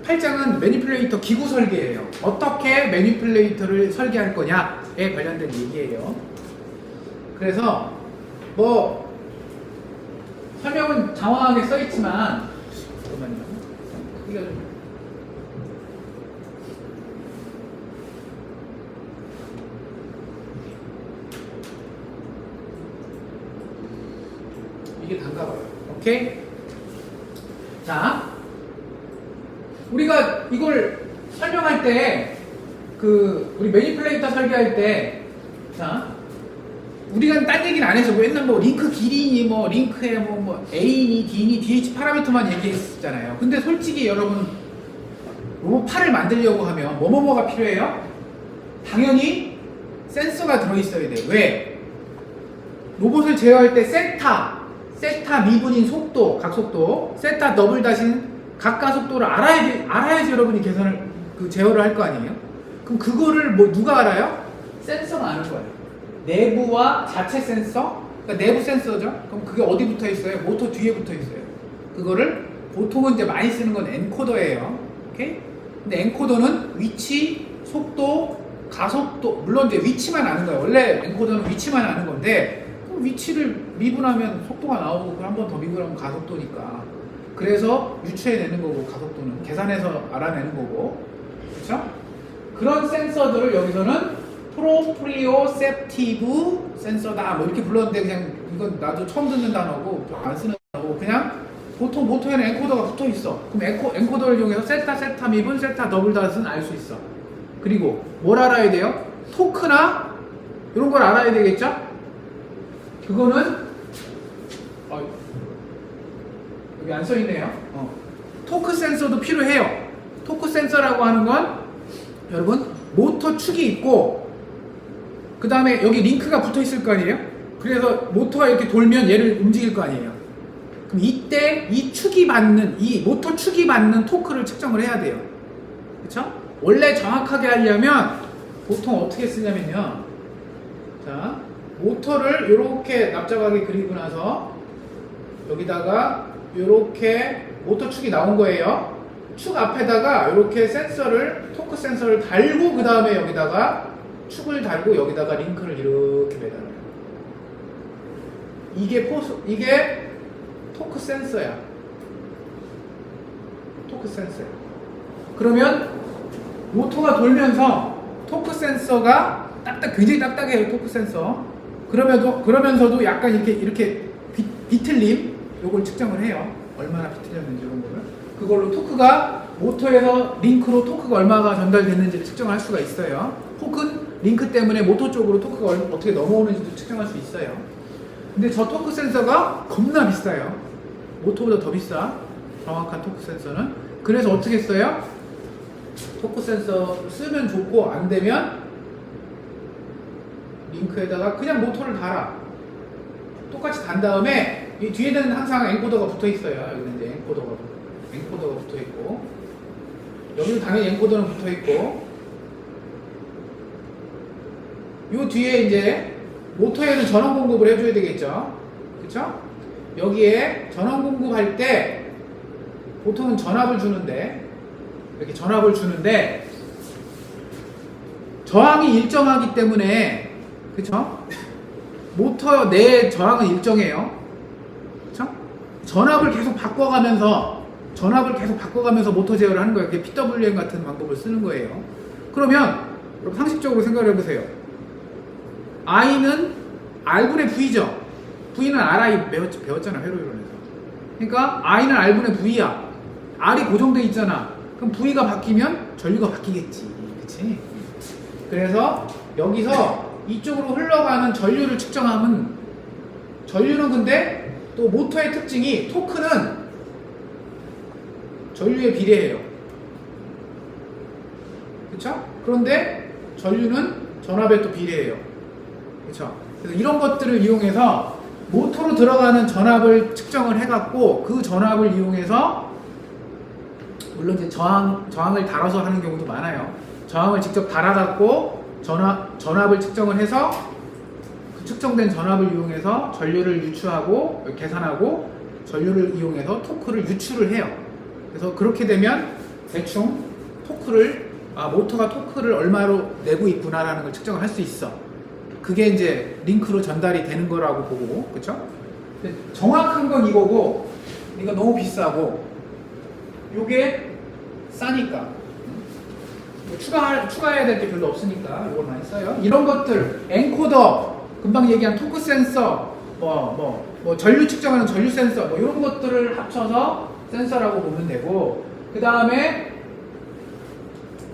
[SPEAKER 1] 8장은 매니플레이터 기구 설계예요. 어떻게 매니플레이터를 설계할 거냐에 관련된 얘기예요. 그래서 설명은 장황하게 써있지만 잠깐만요. 크기가 좀 이게 단가봐요. 오케이? 자, 우리가 이걸 설명할 때 우리 매니플레이터 설계할 때 우리가 딴 얘기는 안 해서 옛날 링크 길이니 링크에 A니 D니 DH 파라미터만 얘기했잖아요. 근데 솔직히 여러분 로봇 팔을 만들려고 하면 뭐가 필요해요? 당연히 센서가 들어있어야 돼요. 왜? 로봇을 제어할 때 세타 미분인 속도, 각속도, 세타 더블 다신 각가속도를 알아야지 여러분이 계산을 제어를 할 거 아니에요? 그럼 그거를 누가 알아요? 센서가 아는 거예요. 내부와 자체 센서, 그러니까 내부 센서죠. 그럼 그게 어디 붙어 있어요? 모터 뒤에 붙어 있어요. 그거를 보통은 이제 많이 쓰는 건 엔코더예요. 오케이? 근데 엔코더는 위치, 속도, 가속도, 물론 이제 위치만 아는 거예요. 원래 엔코더는 위치만 아는 건데 그럼 위치를 미분하면 속도가 나오고 그걸 한 번 더 미분하면 가속도니까. 그래서 유추해내는 거고 가속도는 계산해서 알아내는 거고, 그렇죠? 그런 센서들을 여기서는 프로프리오셉티브 센서다 이렇게 불렀는데 그냥 이건 나도 처음 듣는 단어고 안 쓰는 단어고 그냥 보통 모터에는 엔코더가 붙어 있어. 그럼 엔코더를 이용해서 세타 미분, 세타 더블 닷은 알 수 있어. 그리고 뭘 알아야 돼요? 토크나 이런 걸 알아야 되겠죠? 그거는 여기 안 써있네요. 토크 센서도 필요해요. 토크 센서라고 하는 건 여러분 모터 축이 있고 그 다음에 여기 링크가 붙어 있을 거 아니에요? 그래서 모터가 이렇게 돌면 얘를 움직일 거 아니에요? 그럼 이때 이 모터 축이 받는 토크를 측정을 해야 돼요. 그쵸? 원래 정확하게 하려면 보통 어떻게 쓰냐면요. 자, 모터를 이렇게 납작하게 그리고 나서 여기다가 이렇게 모터 축이 나온 거예요. 축 앞에다가 이렇게 토크 센서를 달고 그 다음에 여기다가 축을 달고 여기다가 링크를 이렇게 매달아요. 이게 토크 센서야. 토크 센서야. 그러면 모터가 돌면서 토크 센서가 굉장히 딱딱해요. 토크 센서. 그러면서도 약간 이렇게 비틀림 요걸 측정을 해요. 얼마나 비틀렸는지 이런 거를. 그걸로 토크가 모터에서 링크로 토크가 얼마가 전달됐는지를 측정할 수가 있어요. 혹은 링크 때문에 모터 쪽으로 토크가 어떻게 넘어오는지도 측정할 수 있어요. 근데 저 토크 센서가 겁나 비싸요. 모터보다 더 비싸. 정확한 토크 센서는. 그래서 어떻게 써요? 토크 센서 쓰면 좋고 안 되면 링크에다가 그냥 모터를 달아. 똑같이 단 다음에 이 뒤에는 항상 엔코더가 붙어 있어요. 여기는 이제 엔코더가 붙어 있고, 여기는 당연히 엔코더는 붙어 있고, 요 뒤에 이제 모터에는 전원 공급을 해줘야 되겠죠. 그쵸? 여기에 전원 공급할 때 보통은 전압을 주는데, 이렇게 전압을 주는데 저항이 일정하기 때문에, 그쵸? 모터 내 저항은 일정해요. 그쵸? 전압을 계속 바꿔가면서 모터 제어를 하는 거예요. 그게 PWM 같은 방법을 쓰는 거예요. 그러면 여러분 상식적으로 생각을 해보세요. I는 R분의 V죠. V는 RI 배웠잖아, 회로이론에서. 그러니까 I는 R분의 V야. R이 고정돼 있잖아. 그럼 V가 바뀌면 전류가 바뀌겠지. 그치? 그래서 여기서 이쪽으로 흘러가는 전류를 측정하면, 전류는 근데 또 모터의 특징이, 토크는 전류에 비례해요. 그쵸? 그런데 전류는 전압에 또 비례해요. 그쵸? 그래서 이런 것들을 이용해서 모터로 들어가는 전압을 측정을 해갖고, 그 전압을 이용해서 물론 이제 저항을 달아서 하는 경우도 많아요. 저항을 직접 달아갖고 전압을 측정을 해서 그 측정된 전압을 이용해서 전류를 유추하고 계산하고 전류를 이용해서 토크를 유출을 해요. 그래서 그렇게 되면 대충 모터가 토크를 얼마로 내고 있구나라는 걸 측정을 할 수 있어. 그게 이제 링크로 전달이 되는 거라고 보고, 그쵸? 근데 정확한 건 이거고, 이거 너무 비싸고, 요게 싸니까. 추가해야 될 게 별로 없으니까 이걸 많이 써요. 이런 것들, 엔코더, 금방 얘기한 토크 센서, 전류 측정하는 전류 센서, 이런 것들을 합쳐서 센서라고 보면 되고, 그 다음에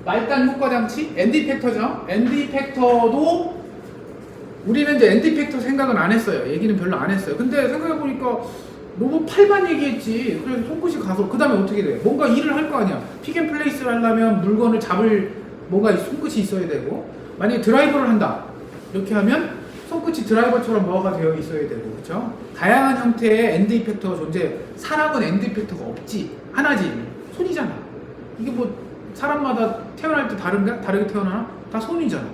[SPEAKER 1] 말단 효과 장치, ND 팩터죠. ND 팩터도 우리는 이제 ND 팩터 생각은 안 했어요. 얘기는 별로 안 했어요. 근데 생각해보니까 로봇 8반 얘기했지. 그래서 손끝이 가서 그 다음에 어떻게 돼? 뭔가 일을 할 거 아니야. 픽앤플레이스를 하려면 물건을 잡을 뭔가 손끝이 있어야 되고, 만약에 드라이버를 한다 이렇게 하면 손끝이 드라이버처럼 뭐가 되어 있어야 되고, 그렇죠? 다양한 형태의 엔드 이펙터가 존재해. 사람은 엔드 이펙터가 없지. 하나지. 손이잖아. 이게 뭐 사람마다 태어날 때 다르게 태어나나? 다 손이잖아.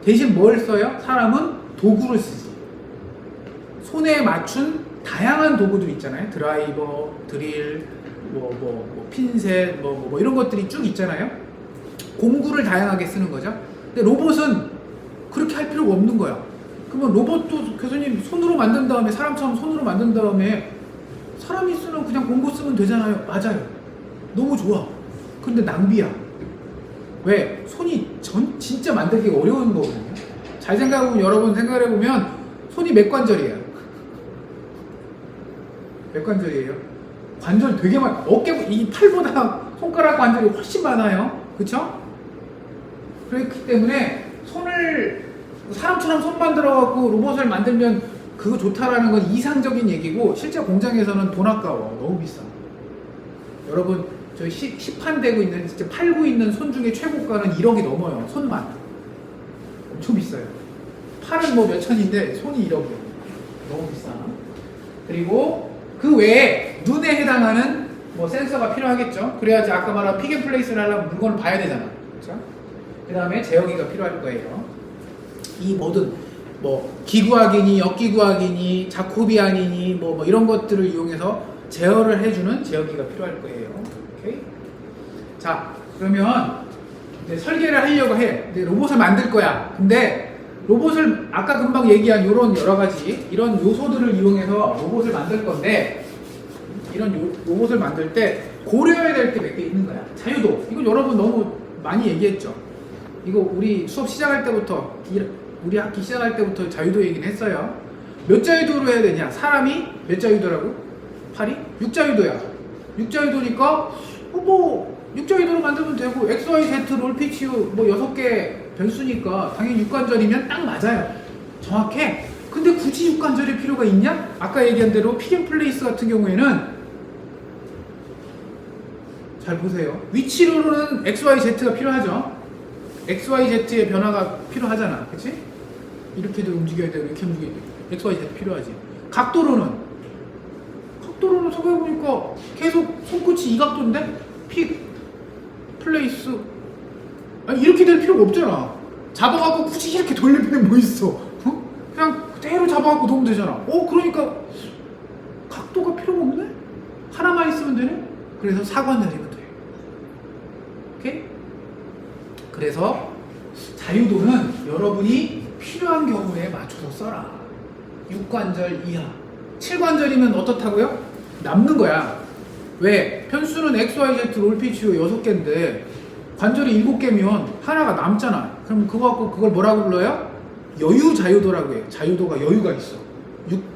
[SPEAKER 1] 대신 뭘 써요? 사람은 도구를 쓰지. 손에 맞춘 다양한 도구들 있잖아요. 드라이버, 드릴, 핀셋, 이런 것들이 쭉 있잖아요. 공구를 다양하게 쓰는 거죠. 근데 로봇은 그렇게 할 필요가 없는 거야. 그러면 로봇도 교수님 손으로 만든 다음에, 사람처럼 손으로 만든 다음에 사람이 쓰는 그냥 공구 쓰면 되잖아요. 맞아요. 너무 좋아. 근데 낭비야. 왜? 손이 진짜 만들기가 어려운 거거든요. 잘 생각해보면, 여러분 생각해보면 손이 몇 관절이에요? 몇 관절이에요? 관절 되게 이 팔보다 손가락 관절이 훨씬 많아요. 그쵸? 그렇기 때문에 사람처럼 손 만들어갖고 로봇을 만들면 그거 좋다라는 건 이상적인 얘기고, 실제 공장에서는 돈 아까워. 너무 비싸. 여러분, 저희 시판되고 있는, 진짜 팔고 있는 손 중에 최고가는 1억이 넘어요. 손만. 엄청 비싸요. 팔은 뭐 몇천인데 손이 1억이에요. 너무 비싸. 그리고 그 외에 눈에 해당하는 센서가 필요하겠죠. 그래야지 아까 말한 픽앤플레이스를 하려면 물건을 봐야 되잖아. 그렇죠? 그 다음에 제어기가 필요할 거예요. 이 모든 기구학이니 역기구학이니 자코비안이니 이런 것들을 이용해서 제어를 해주는 제어기가 필요할 거예요. 오케이? 자, 그러면 설계를 하려고 해. 근데 로봇을 만들 거야. 근데 로봇을 아까 금방 얘기한 이런 여러 가지 이런 요소들을 이용해서 로봇을 만들 건데 이런 로봇을 만들 때 고려해야 될 게 몇 개 있는 거야. 자유도. 이거 여러분 너무 많이 얘기했죠. 이거 우리 수업 시작할 때부터 우리 학기 시작할 때부터 자유도 얘기는 했어요. 몇 자유도로 해야 되냐? 사람이 몇 자유도라고? 8이? 6자유도야. 6자유도니까 뭐 6자유도로 만들면 되고 X, Y, Z, 롤, 피치, 뭐 6개 변수니까 당연히 6관절이면 딱 맞아요. 정확해. 근데 굳이 6관절일 필요가 있냐? 아까 얘기한 대로 픽앤플레이스 같은 경우에는 잘 보세요. 위치로는 X, Y, Z가 필요하죠. X, Y, Z의 변화가 필요하잖아. 그치? 이렇게도 움직여야 되고 이렇게 움직여야 되고 X, Y, Z 필요하지. 각도로는 생각해보니까 계속 손끝이 이 각도인데 픽, 플레이스 아니 이렇게 될 필요가 없잖아. 잡아갖고 굳이 이렇게 돌릴 필요 뭐 있어? 어? 그냥 그대로 잡아갖고 놓으면 되잖아. 그러니까 각도가 필요가 없네? 하나만 있으면 되네? 그래서 4관절이면 돼. 오케이? 그래서 자유도는 여러분이 필요한 경우에 맞춰서 써라. 6관절 이하. 7관절이면 어떻다고요? 남는 거야. 왜? 편수는 X, Y, Z, 롤, 피치, 6개인데 관절이 7개면 하나가 남잖아. 그럼 그거 갖고 그걸 뭐라고 불러요? 여유 자유도라고 해요. 자유도가 여유가 있어.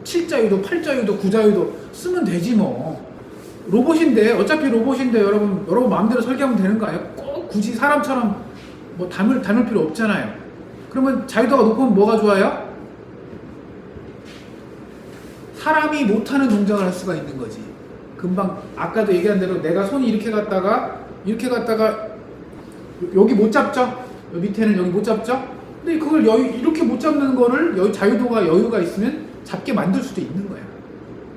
[SPEAKER 1] 7자유도, 8자유도, 9자유도 쓰면 되지 뭐. 로봇인데 어차피 로봇인데 여러분 마음대로 설계하면 되는 거 아니에요? 꼭 굳이 사람처럼 뭐 담을 필요 없잖아요. 그러면 자유도가 높으면 뭐가 좋아요? 사람이 못하는 동작을 할 수가 있는 거지. 금방 아까도 얘기한 대로 내가 손이 이렇게 갔다가 여기 못 잡죠? 여기 밑에는 여기 못 잡죠? 근데 그걸 이렇게 못 잡는 거를 자유도가 여유가 있으면 잡게 만들 수도 있는 거야.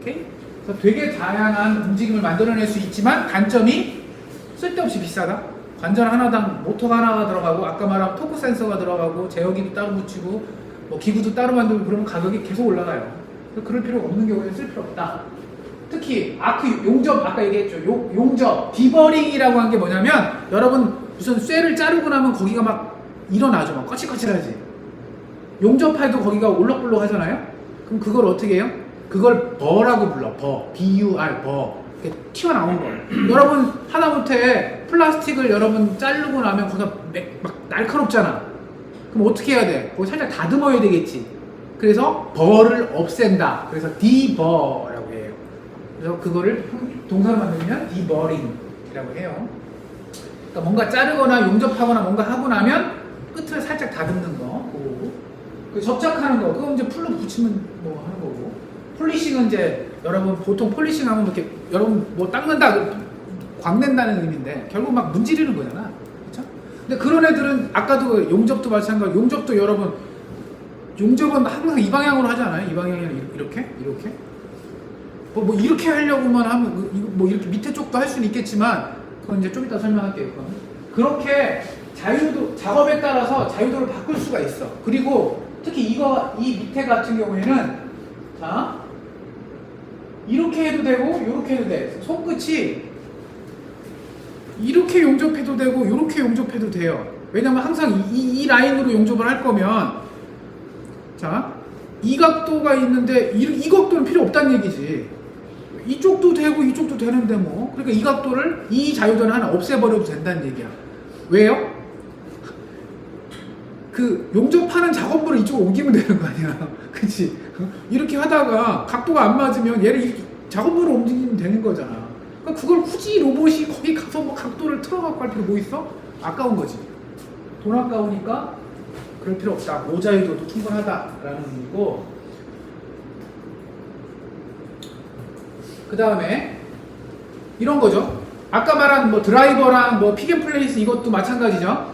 [SPEAKER 1] 오케이? 그래서 되게 다양한 움직임을 만들어낼 수 있지만 단점이 쓸데없이 비싸다. 관절 하나당 모터가 하나가 들어가고 아까 말한 토크 센서가 들어가고 제어기도 따로 붙이고 뭐 기구도 따로 만들고 그러면 가격이 계속 올라가요. 그럴 필요가 없는 경우에는 쓸 필요 없다. 특히 아크 용접 아까 얘기했죠. 용접 디버링이라고 한 게 뭐냐면 여러분 무슨 쇠를 자르고 나면 거기가 막 일어나죠. 막 거칠거칠하지. 용접해도 거기가 올록볼록 하잖아요. 그럼 그걸 어떻게 해요? 그걸 버라고 불러. B-U-R 버. 이렇게 튀어나온 거. 여러분 하다못해 플라스틱을 여러분 자르고 나면 거기가 막 날카롭잖아. 그럼 어떻게 해야 돼? 거기 살짝 다듬어야 되겠지. 그래서 버를 없앤다. 그래서 디버라고 해요. 그래서 그거를 동사로 만들면 디버링이라고 해요. 그러니까 뭔가 자르거나 용접하거나 뭔가 하고 나면 끝을 살짝 다듬는 거. 그 접착하는 거. 그거 이제 풀로 붙이면 뭐 하는 거고. 폴리싱은 이제 여러분 보통 폴리싱 하면 이렇게 여러분 뭐 닦는다, 광낸다는 의미인데 결국 막 문지르는 거잖아. 그렇죠? 근데 그런 애들은 아까도 용접도 마찬가지. 용접도 여러분 용접은 항상 이 방향으로 하지 않아요? 이 방향이랑 이렇게? 뭐 이렇게 하려고만 하면 뭐 이렇게 밑에 쪽도 할 수는 있겠지만 그건 이제 좀 이따 설명할게요. 그건. 그렇게 자유도 작업에 따라서 자유도를 바꿀 수가 있어. 그리고 특히 이 밑에 같은 경우에는 자 이렇게 해도 되고 이렇게 해도 돼. 손끝이 이렇게 용접해도 되고 이렇게 용접해도 돼요. 왜냐면 항상 이 라인으로 용접을 할 거면 자, 이 각도가 있는데 이 각도는 필요 없다는 얘기지. 이쪽도 되고 이쪽도 되는데 뭐. 그러니까 이 각도를 이 자유도는 하나 없애버려도 된다는 얘기야. 왜요? 그 용접하는 작업물을 이쪽으로 옮기면 되는 거 아니야. 그치? 이렇게 하다가 각도가 안 맞으면 얘를 작업물을 옮기면 되는 거잖아. 그러니까 그걸 굳이 로봇이 거기 가서 뭐 각도를 틀어갖고 할 필요 뭐 있어? 아까운 거지. 돈 아까우니까 그럴 필요 없다. 모자유도도 충분하다라는 의미고, 그 다음에 이런 거죠. 아까 말한 뭐 드라이버랑 뭐 픽앤플레이스 이것도 마찬가지죠.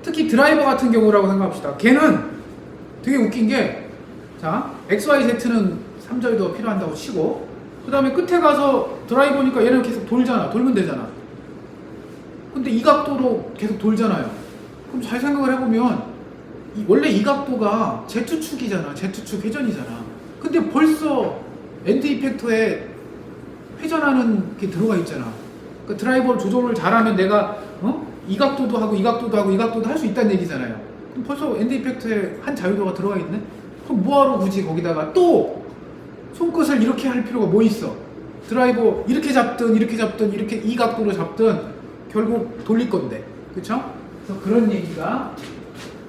[SPEAKER 1] 특히 드라이버 같은 경우라고 생각합시다. 걔는 되게 웃긴 게, 자, XYZ는 3자유도가 필요한다고 치고, 그 다음에 끝에 가서 드라이버니까 얘는 계속 돌면 되잖아. 근데 이 각도로 계속 돌잖아요. 그럼 잘 생각을 해보면 원래 이 각도가 Z축이잖아. Z축 회전이잖아. 근데 벌써 엔드 이펙터에 회전하는 게 들어가 있잖아. 그러니까 드라이버 조절을 잘하면 내가 이 각도도 하고 이 각도도 하고 이 각도도 할 수 있다는 얘기잖아요. 그럼 벌써 엔드 이펙터에 한 자유도가 들어가 있네? 그럼 뭐하러 굳이 거기다가 또 손끝을 이렇게 할 필요가 뭐 있어? 드라이버 이렇게 잡든 이렇게 이 각도로 잡든 결국 돌릴 건데, 그쵸? 그래서 그런 얘기가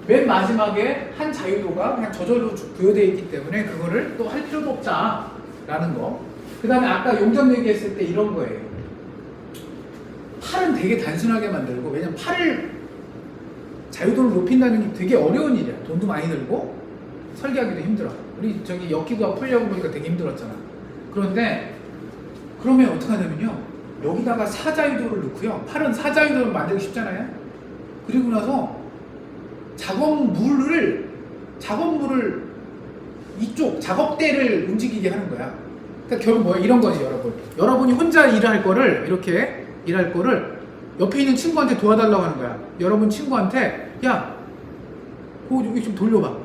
[SPEAKER 1] 맨 마지막에 한 자유도가 그냥 저절로 부여되어 있기 때문에 그거를 또 할 필요도 없다라는 거. 그 다음에 아까 용접 얘기했을 때 이런 거예요. 팔은 되게 단순하게 만들고, 왜냐면 팔을 자유도를 높인다는 게 되게 어려운 일이야. 돈도 많이 들고 설계하기도 힘들어. 우리 저기 역기구가 풀려고 보니까 되게 힘들었잖아. 그런데 그러면 어떻게 하냐면요, 여기다가 사자유도를 넣고요, 팔은 사자유도를 만들기 쉽잖아요. 그리고 나서 작업물을 이쪽 작업대를 움직이게 하는 거야. 그러니까 결국 뭐야, 이런 거지. 여러분이 혼자 일할 거를, 이렇게 일할 거를 옆에 있는 친구한테 도와달라고 하는 거야. 여러분 친구한테, 야, 여기 좀 돌려봐.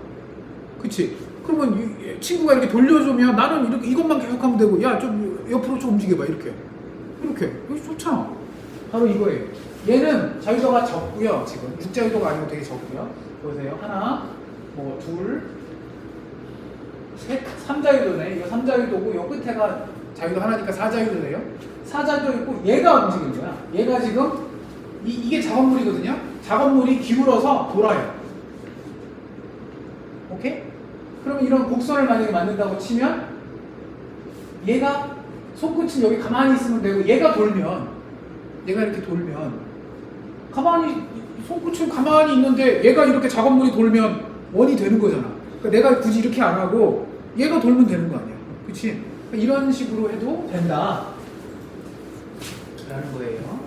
[SPEAKER 1] 그치? 그러면 친구가 이렇게 돌려주면 나는 이렇게 이것만 계속 하면 되고, 야, 좀 옆으로 좀 움직여봐. 이렇게 여기 좋잖아. 바로 이거예요. 얘는 자유도가 적고요. 지금 6자유도가 아니고 되게 적고요. 보세요. 하나, 뭐 둘, 셋, 3자유도네. 이거 3자유도고, 요 끝에가 자유도 하나니까 4자유도네요. 4자유도 있고, 얘가 움직이는 거야. 얘가 지금 이게 작업물이거든요. 작업물이 기울어서 돌아요. 오케이? 그러면 이런 곡선을 만약에 만든다고 치면, 얘가 손끝은 여기 가만히 있으면 되고, 얘가 이렇게 돌면 가만히, 손끝은 가만히 있는데 얘가 이렇게 작업물이 돌면 원이 되는 거잖아. 그러니까 내가 굳이 이렇게 안 하고 얘가 돌면 되는 거 아니야. 그치? 그러니까 이런 식으로 해도 된다 라는 거예요.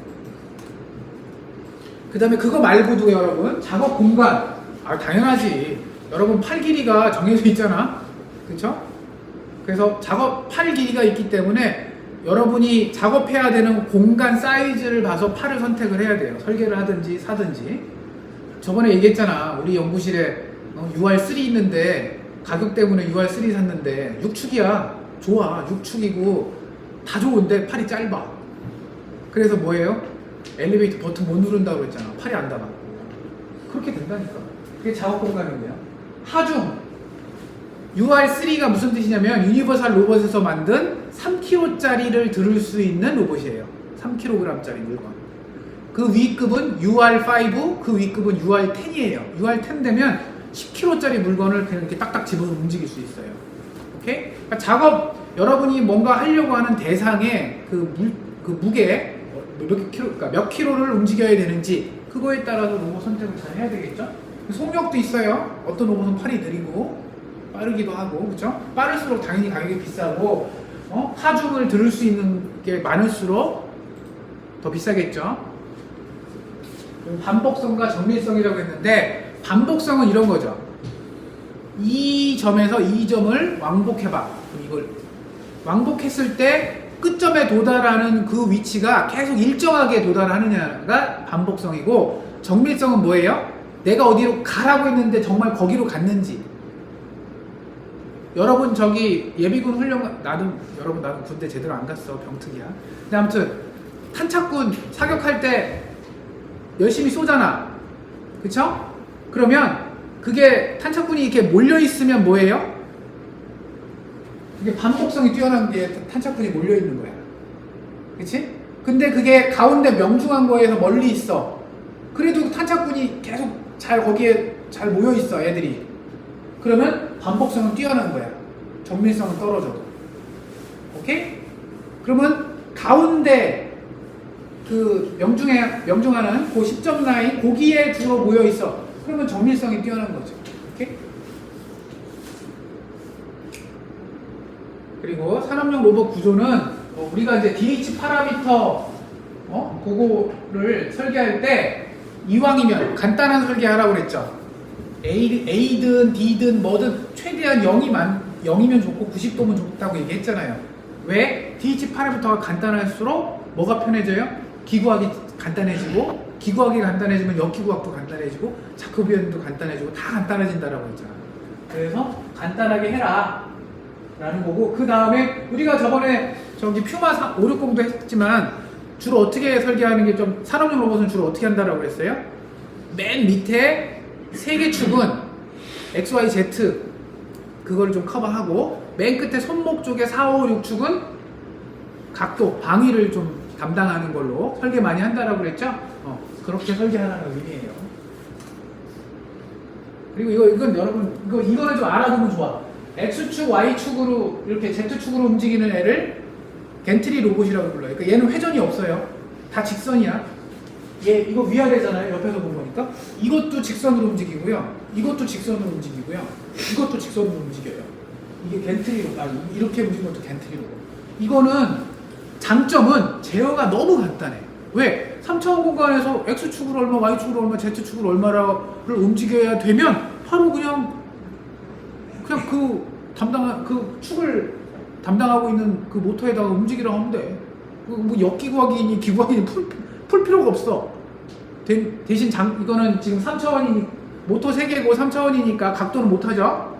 [SPEAKER 1] 그 다음에 그거 말고도 여러분, 작업 공간, 당연하지. 여러분 팔 길이가 정해져 있잖아. 그쵸? 그래서 팔 길이가 있기 때문에 여러분이 작업해야 되는 공간 사이즈를 봐서 팔을 선택을 해야 돼요. 설계를 하든지 사든지. 저번에 얘기했잖아. 우리 연구실에 UR3 있는데 가격 때문에 UR3 샀는데 6축이야. 좋아. 6축이고 다 좋은데 팔이 짧아. 그래서 뭐예요? 엘리베이터 버튼 못 누른다고 했잖아. 팔이 안 닿아. 그렇게 된다니까. 그게 작업 공간인데요. 하중. UR3가 무슨 뜻이냐면 유니버설 로봇에서 만든 3kg짜리를 들을 수 있는 로봇이에요. 3kg짜리 물건. 그 위급은 UR5, 그 위급은 UR10이에요. UR10 되면 10kg짜리 물건을 그냥 이렇게 딱딱 집어서 움직일 수 있어요. 오케이? 그러니까 작업, 여러분이 뭔가 하려고 하는 대상의 그 무게, 그러니까 몇 킬로를 움직여야 되는지, 그거에 따라서 로봇 선택을 잘 해야 되겠죠? 속력도 있어요. 어떤 로봇은 팔이 느리고 빠르기도 하고, 그쵸? 빠를수록 당연히 가격이 비싸고, 하중을 들을 수 있는 게 많을수록 더 비싸겠죠? 반복성과 정밀성이라고 했는데, 반복성은 이런 거죠. 이 점에서 이 점을 왕복해봐. 이걸 왕복했을 때 끝점에 도달하는 그 위치가 계속 일정하게 도달하느냐가 반복성이고, 정밀성은 뭐예요? 내가 어디로 가라고 했는데 정말 거기로 갔는지. 여러분 저기 예비군 훈련, 나도 군대 제대로 안 갔어. 병특이야. 근데 아무튼 탄착군 사격할 때 열심히 쏘잖아. 그쵸? 그러면 그게 탄착군이 이렇게 몰려있으면 뭐예요? 그게 반복성이 뛰어난 게 탄착군이 몰려있는 거야. 그치? 근데 그게 가운데 명중한 거에서 멀리 있어. 그래도 탄착군이 계속 거기에 잘 모여있어, 애들이. 그러면 반복성은 뛰어난 거야. 정밀성은 떨어져도. 오케이? 그러면 가운데 그 명중하는 그 10점 라인, 거기에 주로 모여 있어. 그러면 정밀성이 뛰어난 거죠. 오케이? 그리고 산업용 로봇 구조는 우리가 이제 DH 파라미터 그거를 설계할 때 이왕이면 간단한 설계하라고 그랬죠. A든 D든 뭐든 최대한 0이면 좋고 90도면 좋다고 얘기했잖아요. 왜? DH 파라미터가 간단할수록 뭐가 편해져요? 기구하기 간단해지고, 기구하기 간단해지면 역기구학도 간단해지고, 자크비언도 간단해지고, 다 간단해진다라고 했잖아. 그래서 간단하게 해라 라는 거고, 그 다음에 우리가 저번에 저기 퓨마 560도 했지만 주로 어떻게 설계하는 게 좀 산업용 로봇은 주로 어떻게 한다라고 했어요? 맨 밑에 세 개 축은 X, Y, Z 그거를 좀 커버하고 맨 끝에 손목 쪽에 4, 5, 6축은 각도, 방위를 좀 담당하는 걸로 설계 많이 한다라고 그랬죠? 그렇게 설계하라는 의미예요. 그리고 이건 여러분 이거는 좀 알아두면 좋아. X축, Y축으로 이렇게 Z축으로 움직이는 애를 겐트리 로봇이라고 불러요. 그러니까 얘는 회전이 없어요. 다 직선이야. 얘 이거 위아래잖아요. 옆에서 본 거니까. 이것도 직선으로 움직이고요. 이것도 직선으로 움직이고요. 이것도 직선으로 움직여요. 이게 겐트리 로봇. 이렇게 움직이는 것도 겐트리 로봇. 이거는 장점은 제어가 너무 간단해. 왜? 3차원 공간에서 X축으로 얼마, Y축으로 얼마, Z축으로 얼마를 움직여야 되면 바로 그냥 그 축을 담당하고 있는 그 모터에다가 움직이라 하면 돼. 뭐 역기구하기니 기구하기니 풀 필요가 없어. 대신 이거는 지금 3차원이니 모터 3개고 3차원이니까 각도는 못하죠.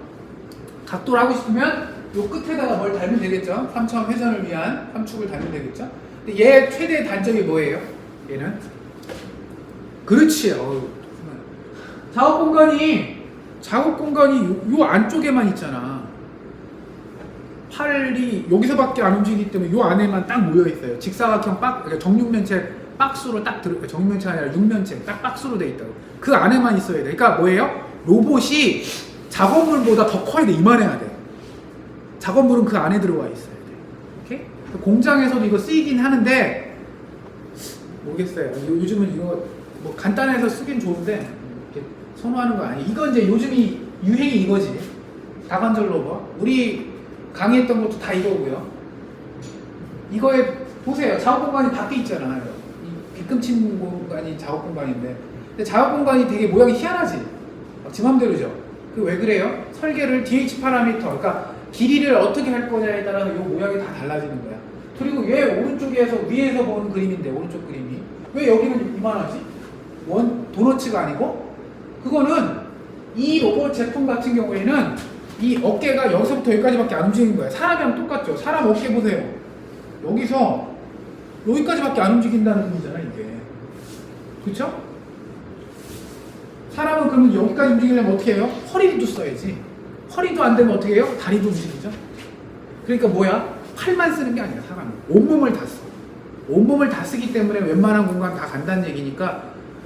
[SPEAKER 1] 각도를 하고 싶으면 요 끝에다가 뭘 달면 되겠죠. 3차원 회전을 위한 3축을 달면 되겠죠. 근데 얘 최대 단점이 뭐예요? 얘는 그렇지. 작업 공간이 요 안쪽에만 있잖아. 팔이 여기서밖에 안 움직이기 때문에 요 안에만 딱 모여 있어요. 직사각형 그러니까 정육면체 박스로 딱 정육면체가 아니라 육면체 딱 박스로 돼 있다고. 그 안에만 있어야 돼. 그러니까 뭐예요? 로봇이 작업물보다 더 커야 돼. 이만해야 돼. 작업물은 그 안에 들어와 있어야 돼. 오케이? 공장에서도 이거 쓰이긴 하는데 모르겠어요. 요즘은 이거 뭐 간단해서 쓰긴 좋은데 이렇게 선호하는 거 아니에요. 이건 이제 요즘이 유행이 이거지. 다관절 로봇. 우리 강의했던 것도 다 이거고요. 이거에 보세요. 작업 공간이 밖에 있잖아요. 이 빗금친 공간이 작업 공간인데, 근데 작업 공간이 되게 모양이 희한하지. 지 맘대로죠. 그 왜 그래요? 설계를 DH 파라미터, 그러니까 길이를 어떻게 할 거냐에 따라서 이 모양이 다 달라지는 거야. 그리고 왜 오른쪽에서 위에서 보는 그림인데 오른쪽 그림이 왜 여기는 이만하지? 도너츠가 아니고? 그거는 이 로봇 제품 같은 경우에는 이 어깨가 여기서부터 여기까지밖에 안 움직이는 거야. 사람이랑 똑같죠. 사람 어깨 보세요. 여기서 여기까지밖에 안 움직인다는 의미잖아 이게. 그렇죠? 사람은 그러면 여기까지 움직이려면 어떻게 해요? 허리도 써야지. 허리도 안 되면 어떻게 해요? 다리도 움직이죠. 그러니까 뭐야? 팔만 쓰는 게 아니라 사람은 온몸을 다 써. 온몸을 다 쓰기 때문에 웬만한 공간 다 간다는 얘기니까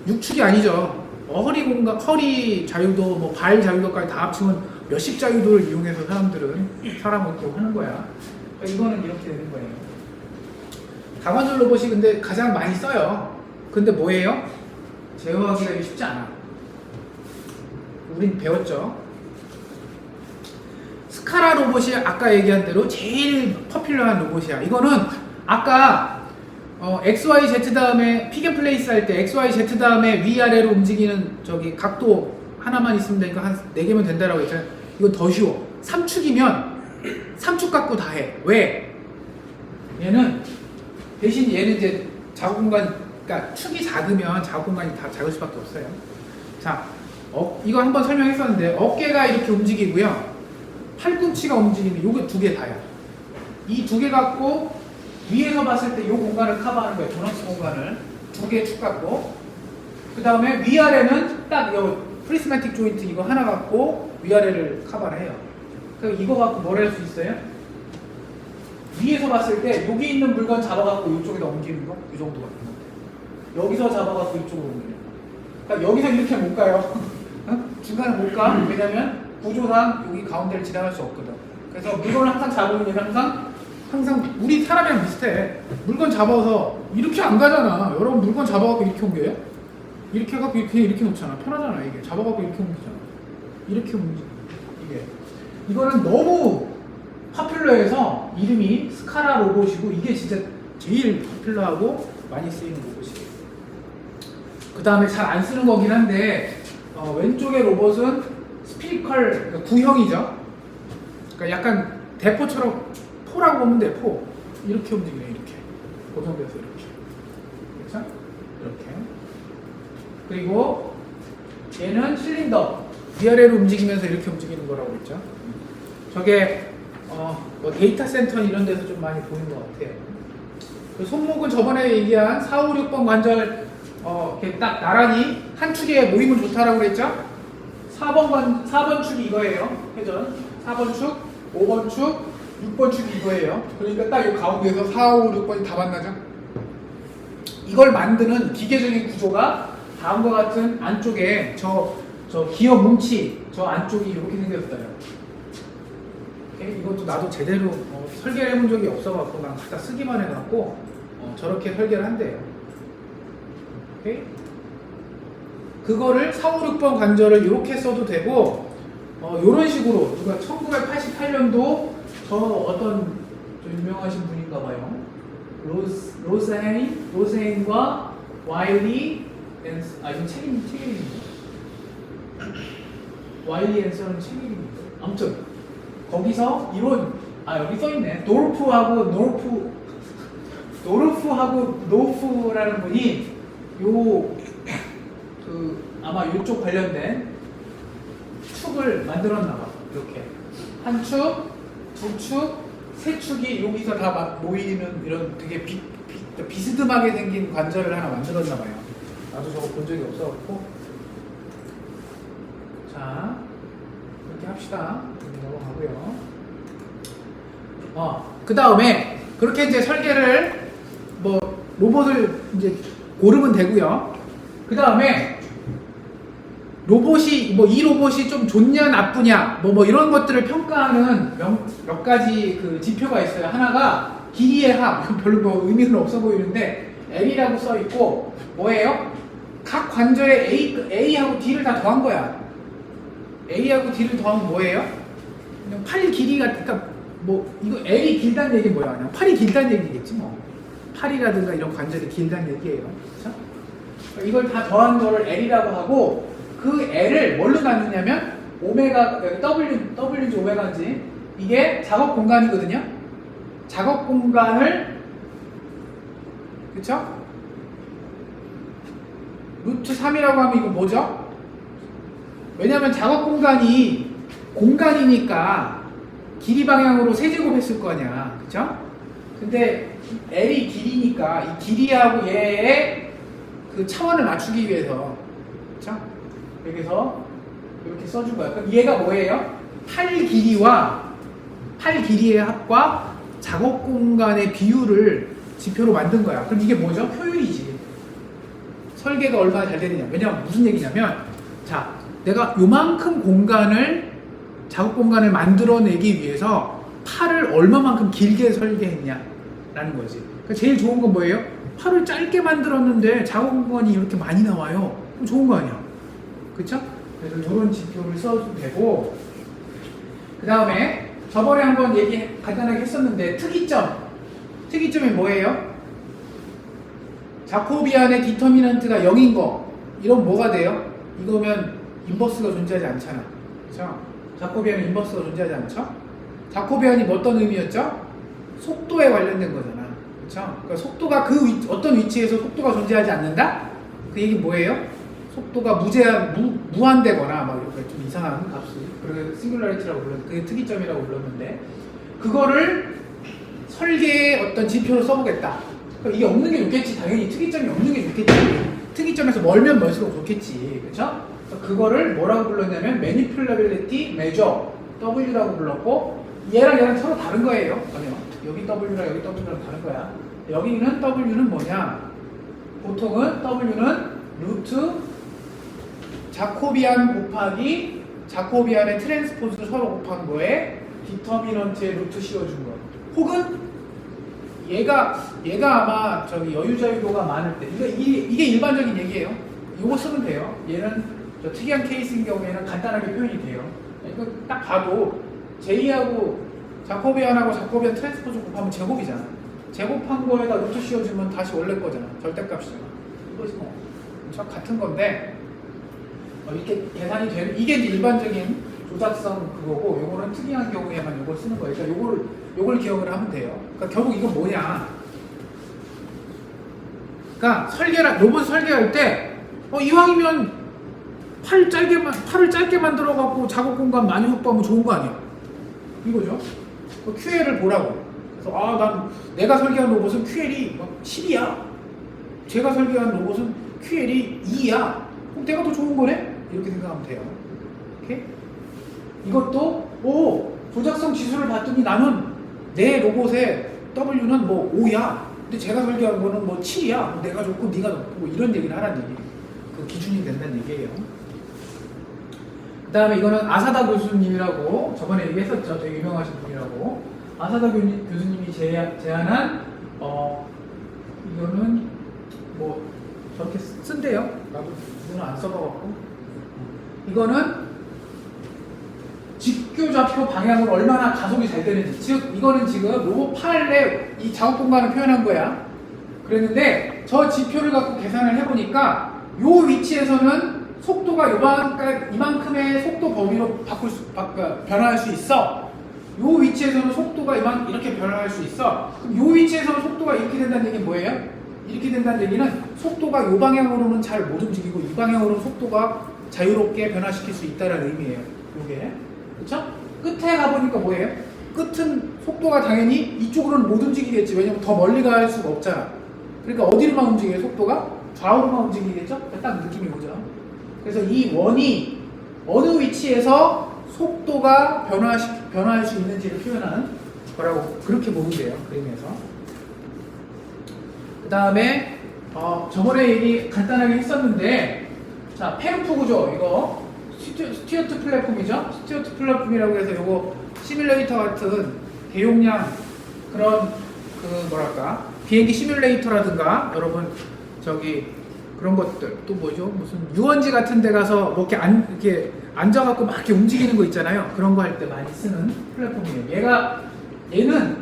[SPEAKER 1] 육축이 아니죠. 허리 자유도 뭐 발 자유도까지 다 합치면 몇십 자유도를 이용해서 사람 어깨로 하는 거야. 그러니까 이거는 이렇게 되는 거예요. 다관절 로봇이 근데 가장 많이 써요. 근데 뭐예요? 제어하기가 쉽지 않아. 우린 배웠죠. 스카라 로봇이 아까 얘기한 대로 제일 퍼퓰러한 로봇이야. 이거는 아까 XYZ 다음에 픽앤플레이스 할 때 XYZ 다음에 위아래로 움직이는 저기 각도 하나만 있으면 되니까 한 4개면 된다라고 했잖아요. 이건 더 쉬워. 3축이면 3축 갖고 다 해. 왜? 대신 얘는 이제 작업 공간, 그러니까 축이 작으면 작업 공간이 다 작을 수밖에 없어요. 자, 이거 한번 설명했었는데 어깨가 이렇게 움직이고요. 팔꿈치가 움직이는 요게 2개 다야. 이 2개 갖고 위에서 봤을 때 이 공간을 커버하는 거예요. 도너츠 공간을 2개 축 갖고, 그 다음에 위아래는 딱 이 프리스마틱 조인트 이거 하나 갖고 위아래를 커버를 해요. 그럼 이거 갖고 뭘 할 수 있어요? 위에서 봤을 때 여기 있는 물건 잡아갖고 이쪽에다 옮기는 거? 이 정도밖에 못해. 여기서 잡아갖고 이쪽으로 옮기는 거. 그러니까 여기서 이렇게 못 가요. 중간에 못 가. 왜냐면 구조상 여기 가운데를 지나갈 수 없거든. 그래서 물건을 항상 잡으면 얘는 항상 우리 사람이랑 비슷해. 물건 잡아서 이렇게 안 가잖아. 여러분 물건 잡아갖고 이렇게 옮겨요? 이렇게 해갖고 이렇게 놓잖아. 편하잖아 이게. 잡아갖고 이렇게 옮기잖아. 이렇게 이게. 이거는 너무 파퓰러해서 이름이 스카라 로봇이고 이게 진짜 제일 파퓰러하고 많이 쓰이는 로봇이에요. 그 다음에 잘 안 쓰는 거긴 한데 왼쪽의 로봇은 스피리컬, 그러니까 구형이죠. 그러니까 약간 대포처럼 포라고 보면 돼. 포. 이렇게 움직이네. 이렇게 고정돼서 이렇게. 그렇죠? 이렇게. 그리고 얘는 실린더. 위아래로 움직이면서 이렇게 움직이는 거라고 했죠. 저게 뭐 데이터 센터 이런 데서 좀 많이 보이는 것 같아요. 그 손목은 저번에 얘기한 4, 5, 6번 관절 이렇게 딱 나란히 한 축에 모이면 좋다라고 그랬죠? 4번 축이 이거예요. 회전. 4번 축, 5번 축, 6번 축이 이거예요. 그러니까 딱 이 가운데에서 4, 5, 6번이 다 만나죠? 이걸 만드는 기계적인 구조가 다음과 같은 안쪽에 저 기어 뭉치 저 안쪽이 이렇게 생겼어요. 오케이? 이것도 나도 제대로 설계를 해본 적이 없어갖고 그냥 갖다 쓰기만 해갖고 저렇게 설계를 한대요. 오케이? 그거를 4, 5, 6번 관절을 이렇게 써도 되고 이런 식으로 누가 1988년도 저 어떤 좀 유명하신 분인가 봐요. 로세인과 와일리 이건 책 이름인데 와일리 앤서는 책 이름인데 아무튼 거기서 이론 여기 써있네. 도르프하고 노프라는 분이 아마 이쪽 관련된 축을 만들었나봐. 이렇게 한 축, 두 축, 세 축이 여기서 다 모이는 이런 되게 비스듬하게 생긴 관절을 하나 만들었나봐요. 나도 저거 본 적이 없어갖고. 자, 이렇게 합시다. 이렇게 넘어가고요. 그 다음에 그렇게 이제 설계를 로봇을 이제 고르면 되고요. 그 다음에 로봇이 이 로봇이 좀 좋냐 나쁘냐 이런 것들을 평가하는 몇 가지 그 지표가 있어요. 하나가 길이의 합, 별로 의미는 없어 보이는데 L이라고 써 있고 뭐예요? 각 관절에 A하고 D를 다 더한 거야. A하고 D를 더하면 뭐예요? 그냥 팔 길이가 그러니까 이거 L이 길다는 얘기는 뭐야? 그냥 팔이 길다는 얘기겠지 뭐. 팔이라든가 이런 관절이 길다는 얘기예요. 그렇죠? 이걸 다 더한 거를 L이라고 하고 그 L을 뭘로 나누냐면 오메가 W인지 오메가인지 이게 작업 공간이거든요. 작업 공간을 그쵸? 루트 3이라고 하면 이거 뭐죠? 왜냐면 작업 공간이니까 길이 방향으로 세제곱 했을 거 아니야. 그쵸? 근데 L이 길이니까 이 길이하고 얘의 그 차원을 맞추기 위해서 그쵸? 여기서 이렇게 써준 거야. 그럼 얘가 뭐예요? 팔 길이의 합과 작업 공간의 비율을 지표로 만든 거야. 그럼 이게 뭐죠? 효율이지. 설계가 얼마나 잘 되느냐. 왜냐면 무슨 얘기냐면 자, 내가 요만큼 작업 공간을 만들어내기 위해서 팔을 얼마만큼 길게 설계했냐라는 거지. 그러니까 제일 좋은 건 뭐예요? 팔을 짧게 만들었는데 작업 공간이 이렇게 많이 나와요. 그럼 좋은 거 아니야. 그쵸? 그래서 이런 지표를 써도 되고 그 다음에 저번에 한번 간단하게 했었는데 특이점이 뭐예요? 자코비안의 디터미넌트가 0인 거 이런 뭐가 돼요? 이거면 인버스가 존재하지 않잖아. 그쵸? 자코비안은 인버스가 존재하지 않죠? 자코비안이 어떤 의미였죠? 속도에 관련된 거잖아. 그쵸? 그러니까 속도가 어떤 위치에서 속도가 존재하지 않는다? 그 얘기는 뭐예요? 속도가 무한되거나 이렇게 좀 이상한 값이 그래서 싱글러리티라고 그게 특이점이라고 불렀는데 그거를 설계의 어떤 지표로 써보겠다. 그러니까 이게 없는 게 좋겠지. 당연히 특이점이 없는 게 좋겠지. 특이점에서 멀면 멀수록 좋겠지. 그쵸? 그래서 그거를 뭐라고 불렀냐면 Manipulability Measure W라고 불렀고 얘랑 서로 다른 거예요. 여기 W랑 여기 W랑 다른 거야. 여기는 W는 뭐냐? 보통은 W는 루트 자코비안 곱하기 자코비안의 트랜스포즈를 서로 곱한 거에 디터미넌트에 루트 씌워준 거. 혹은 얘가 아마 여유자유도가 많을 때 이게 일반적인 얘기예요. 이거 쓰면 돼요. 얘는 특이한 케이스인 경우에는 간단하게 표현이 돼요. 이거 딱 봐도 J하고 자코비안 트랜스포즈 곱하면 제곱이잖아. 제곱한 거에다 루트 씌워주면 다시 원래 거잖아. 절대값이잖아. 이거지 뭐. 같은 건데 이렇게 계산이 되는 이게 이제 일반적인 조작성 그거고 요거는 특이한 경우에만 요걸 쓰는 거예요. 그러니까 요걸 기억을 하면 돼요. 그러니까 결국 이건 뭐냐? 그러니까 로봇 설계할 때 이왕이면 팔을 짧게 만들어 갖고 작업 공간 많이 확보하면 좋은 거 아니야? 이거죠. QL을 보라고. 그래서 난 내가 설계한 로봇은 QL이 막 10이야. 제가 설계한 로봇은 QL이 2야. 그럼 내가 더 좋은 거네? 이렇게 생각하면 돼요. 오케이? 이것도 조작성 지수를 봤더니 나는 내 로봇의 W는 뭐 5야. 근데 제가 설계한 거는 뭐 7이야. 내가 좋고 네가 좋고 이런 얘기를 하라는 얘기예요. 그 기준이 된다는 얘기예요. 그 다음에 이거는 아사다 교수님이라고 저번에 얘기했었죠. 되게 유명하신 분이라고. 아사다 교수님이 제안한 이거는 뭐 저렇게 쓴대요. 나도 이거는 안 써봐갖고. 이거는 직교 좌표 방향으로 얼마나 가속이 잘 되는지. 즉 이거는 지금 로봇 팔의 이 작업 공간을 표현한 거야. 그랬는데 저 지표를 갖고 계산을 해보니까 요 위치에서는 속도가 이만큼의 속도 범위로 변화할 수 있어. 요 위치에서는 속도가 이렇게 변화할 수 있어. 그럼 요 위치에서는 속도가 이렇게 된다는 얘기는 뭐예요? 이렇게 된다는 얘기는 속도가 요 방향으로는 잘 못 움직이고 이 방향으로는 속도가 자유롭게 변화시킬 수 있다는 의미예요. 요게. 그쵸? 끝에 가보니까 뭐예요? 끝은 속도가 당연히 이쪽으로는 못 움직이겠지. 왜냐면 더 멀리 갈 수가 없잖아. 그러니까 어디로만 움직여요? 속도가? 좌우로만 움직이겠죠? 딱 느낌이 오죠. 그래서 이 원이 어느 위치에서 속도가 변화할 수 있는지를 표현하는 거라고 그렇게 보면 돼요. 그림에서. 그 다음에 저번에 얘기 간단하게 했었는데, 자, 페루프 구조 이거 스튜어트 플랫폼이죠. 스튜어트 플랫폼이라고 해서 이거 시뮬레이터 같은 대용량 그런 비행기 시뮬레이터라든가 여러분 그런 것들 또 뭐죠? 무슨 유원지 같은 데 가서 뭐 이렇게 앉아갖고 막 이렇게 움직이는 거 있잖아요. 그런 거 할 때 많이 쓰는 플랫폼이에요. 얘는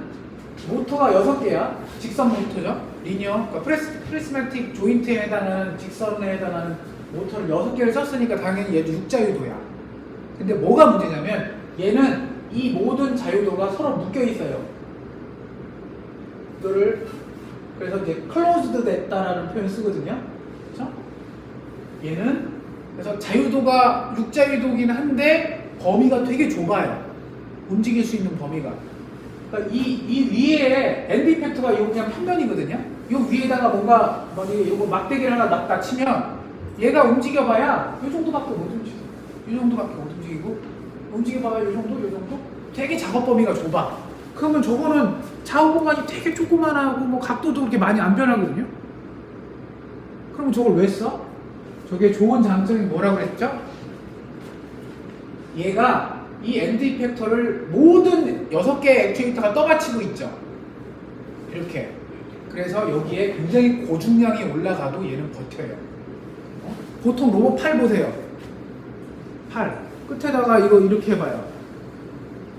[SPEAKER 1] 모터가 6개야. 직선 모터죠. 리니어, 그러니까 프리스매틱 조인트에 해당하는 직선에 해당하는 모터를 6개를 썼으니까 당연히 얘도 육자유도야. 근데 뭐가 문제냐면 얘는 이 모든 자유도가 서로 묶여 있어요. 이거를 그래서 이제 closed 됐다라는 표현 쓰거든요. 그렇죠? 얘는 그래서 자유도가 육자유도긴 한데 범위가 되게 좁아요. 움직일 수 있는 범위가. 그러니까 이 위에 ND 팩터가 이거 그냥 평면이거든요. 이 위에다가 뭔가 이거 막대기를 하나 놨다 치면 얘가 움직여봐야 이 정도밖에 못 움직여. 이 정도밖에 못 움직이고 움직여봐야 이 정도? 되게 작업 범위가 좁아. 그러면 저거는 좌우 공간이 되게 조그만하고 뭐 각도도 그렇게 많이 안 변하거든요. 그럼 저걸 왜 써? 저게 좋은 장점이 뭐라고 그랬죠? 얘가 이 엔드 이펙터를 모든 6개의 액추에이터가 떠받치고 있죠. 이렇게. 그래서 여기에 굉장히 고중량이 올라가도 얘는 버텨요. 보통 로봇 팔 보세요. 팔. 끝에다가 이거 이렇게 해봐요.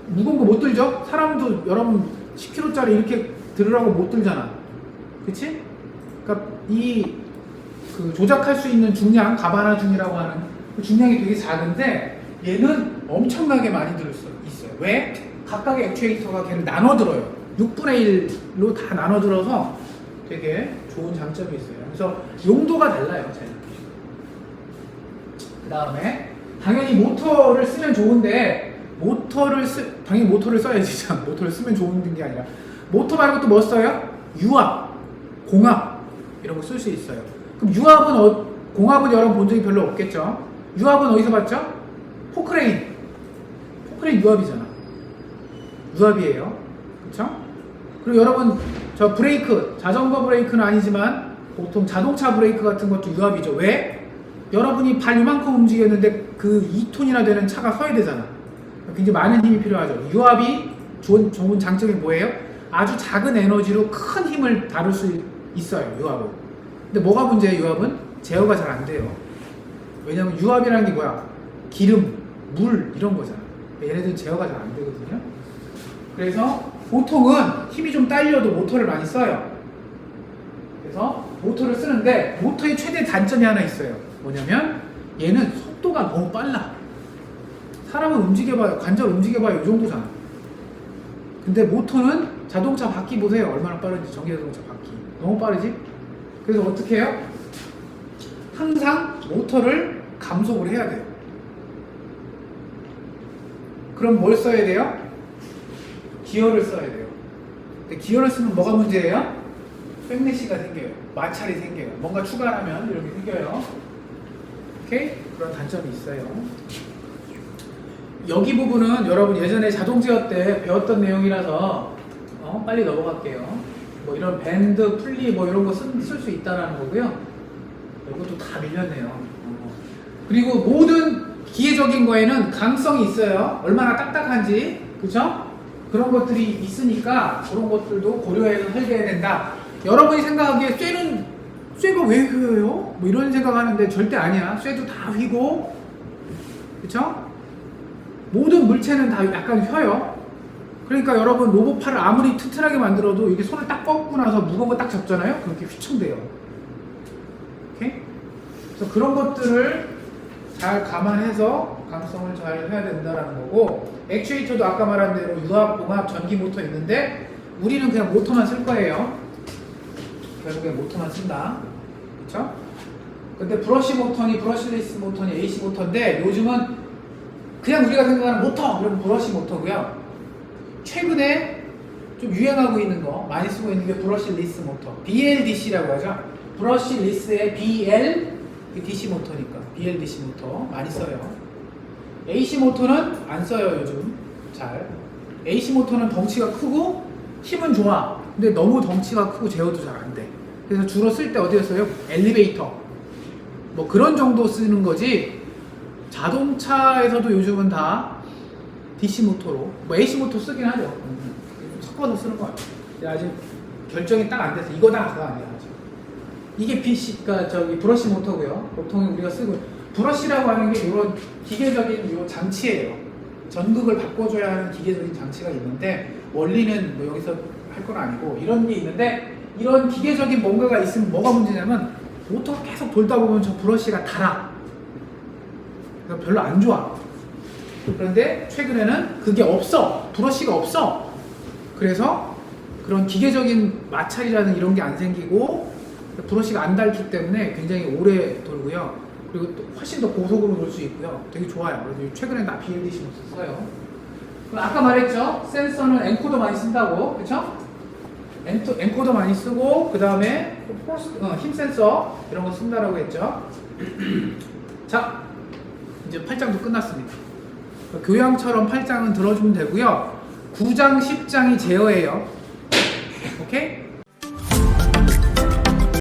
[SPEAKER 1] 무거운 거 못 들죠? 사람도 여러분 10kg짜리 이렇게 들으라고 못 들잖아. 그치? 그러니까 조작할 수 있는 중량, 가바나 중이라고 하는 그 중량이 되게 작은데 얘는 엄청나게 많이 들었어요. 왜? 각각의 액추에이터가 걔를 나눠 들어요. 6분의 1로 다 나눠 들어서 되게 좋은 장점이 있어요. 그래서 용도가 달라요. 그 다음에 당연히 모터를 쓰면 좋은데 당연히 모터를 써야지. 모터를 쓰면 좋은 게 아니라 모터 말고 또 뭐 써요? 유압, 공압 이런 거 쓸 수 있어요. 그럼 유압은 공압은 여러분 본 적이 별로 없겠죠? 유압은 어디서 봤죠? 포크레인 유압이잖아. 유압이에요. 그쵸? 그리고 여러분 저 브레이크, 자전거 브레이크는 아니지만 보통 자동차 브레이크 같은 것도 유압이죠. 왜? 여러분이 발 이만큼 움직였는데 그 2톤이나 되는 차가 서야 되잖아. 굉장히 많은 힘이 필요하죠. 유압이 좋은 장점이 뭐예요? 아주 작은 에너지로 큰 힘을 다룰 수 있어요. 유압은. 근데 뭐가 문제예요? 유압은 제어가 잘 안 돼요. 왜냐면 유압이라는 게 뭐야? 기름, 물 이런 거잖아. 얘네들은 제어가 잘 안 되거든요. 그래서 보통은 힘이 좀 딸려도 모터를 많이 써요. 그래서 모터를 쓰는데 모터의 최대 단점이 하나 있어요. 뭐냐면 얘는 속도가 너무 빨라. 사람을 움직여봐요. 관절 움직여봐요. 이 정도잖아. 근데 모터는 자동차 바퀴 보세요. 얼마나 빠른지. 전기자동차 바퀴. 너무 빠르지? 그래서 어떻게 해요? 항상 모터를 감속을 해야 돼요. 그럼 뭘 써야 돼요? 기어를 써야 돼요. 근데 기어를 쓰면 뭐가 문제예요? 백래시가 생겨요. 마찰이 생겨요. 뭔가 추가하면 이렇게 생겨요. 오케이? 그런 단점이 있어요. 여기 부분은 여러분 예전에 자동제어 때 배웠던 내용이라서 빨리 넘어갈게요. 뭐 이런 밴드, 풀리 뭐 이런 거 쓸 수 있다라는 거고요. 이것도 다 밀렸네요. 그리고 모든 기계적인 거에는 강성이 있어요. 얼마나 딱딱한지, 그죠? 그런 것들이 있으니까 그런 것들도 고려해서 설계해야 된다. 여러분이 생각하기에 쇠가 왜 휘어요? 뭐 이런 생각하는데 절대 아니야. 쇠도 다 휘고, 그쵸? 모든 물체는 다 약간 휘어요. 그러니까 여러분 로봇팔을 아무리 튼튼하게 만들어도 이게 손을 딱 뻗고 나서 무거운 거 딱 잡잖아요? 그렇게 휘청돼요. 오케이? 그래서 그런 것들을 잘 감안해서 강성을 잘 해야 된다는 거고, 액추에이터도 아까 말한 대로 유압, 봉합, 전기 모터 있는데 우리는 그냥 모터만 쓸 거예요. 결국에 모터만 쓴다. 그쵸? 근데 브러쉬 모터니 브러쉬리스 모터니 AC 모터인데 요즘은 그냥 우리가 생각하는 모터, 그럼 브러쉬 모터고요. 최근에 좀 유행하고 있는 거, 많이 쓰고 있는 게 브러쉬리스 모터, BLDC라고 하죠. 브러쉬리스의 BL, DC 모터니까 BLDC 모터 많이 써요. AC 모터는 안 써요 요즘 잘. AC 모터는 덩치가 크고 힘은 좋아. 근데 너무 덩치가 크고 제어도 잘 안 돼. 그래서 주로 쓸 때 어디에 써요? 엘리베이터 뭐 그런 정도 쓰는 거지. 자동차에서도 요즘은 다 DC 모터로, 뭐 AC 모터 쓰긴 하죠. 섞어서 쓰는 거 같아요. 아직 결정이 딱 안 돼서 이거다 그거 아니야 아직. 이게 BC가 브러쉬 모터고요. 보통 우리가 쓰고 브러쉬라고 하는 게 이런 기계적인 요 장치예요. 전극을 바꿔줘야 하는 기계적인 장치가 있는데 원리는 뭐 여기서 할 건 아니고 이런 게 있는데, 이런 기계적인 뭔가가 있으면 뭐가 문제냐면 모터가 계속 돌다 보면 저 브러쉬가 닳아. 그러니까 별로 안 좋아. 그런데 최근에는 그게 없어. 브러쉬가 없어. 그래서 그런 기계적인 마찰이라는 이런 게 안 생기고 브러쉬가 안 닳기 때문에 굉장히 오래 돌고요. 그리고 또 훨씬 더 고속으로 돌 수 있고요. 되게 좋아요. 그래서 최근에 다 BLDC 써요. 아까 말했죠? 센서는 엔코더 많이 쓴다고. 그쵸? 엔코더 많이 쓰고, 그 다음에 힘 센서 이런 거 쓴다라고 했죠. 자, 이제 8장도 끝났습니다. 교양처럼 8장은 들어주면 되고요. 9장, 10장이 제어예요. 오케이?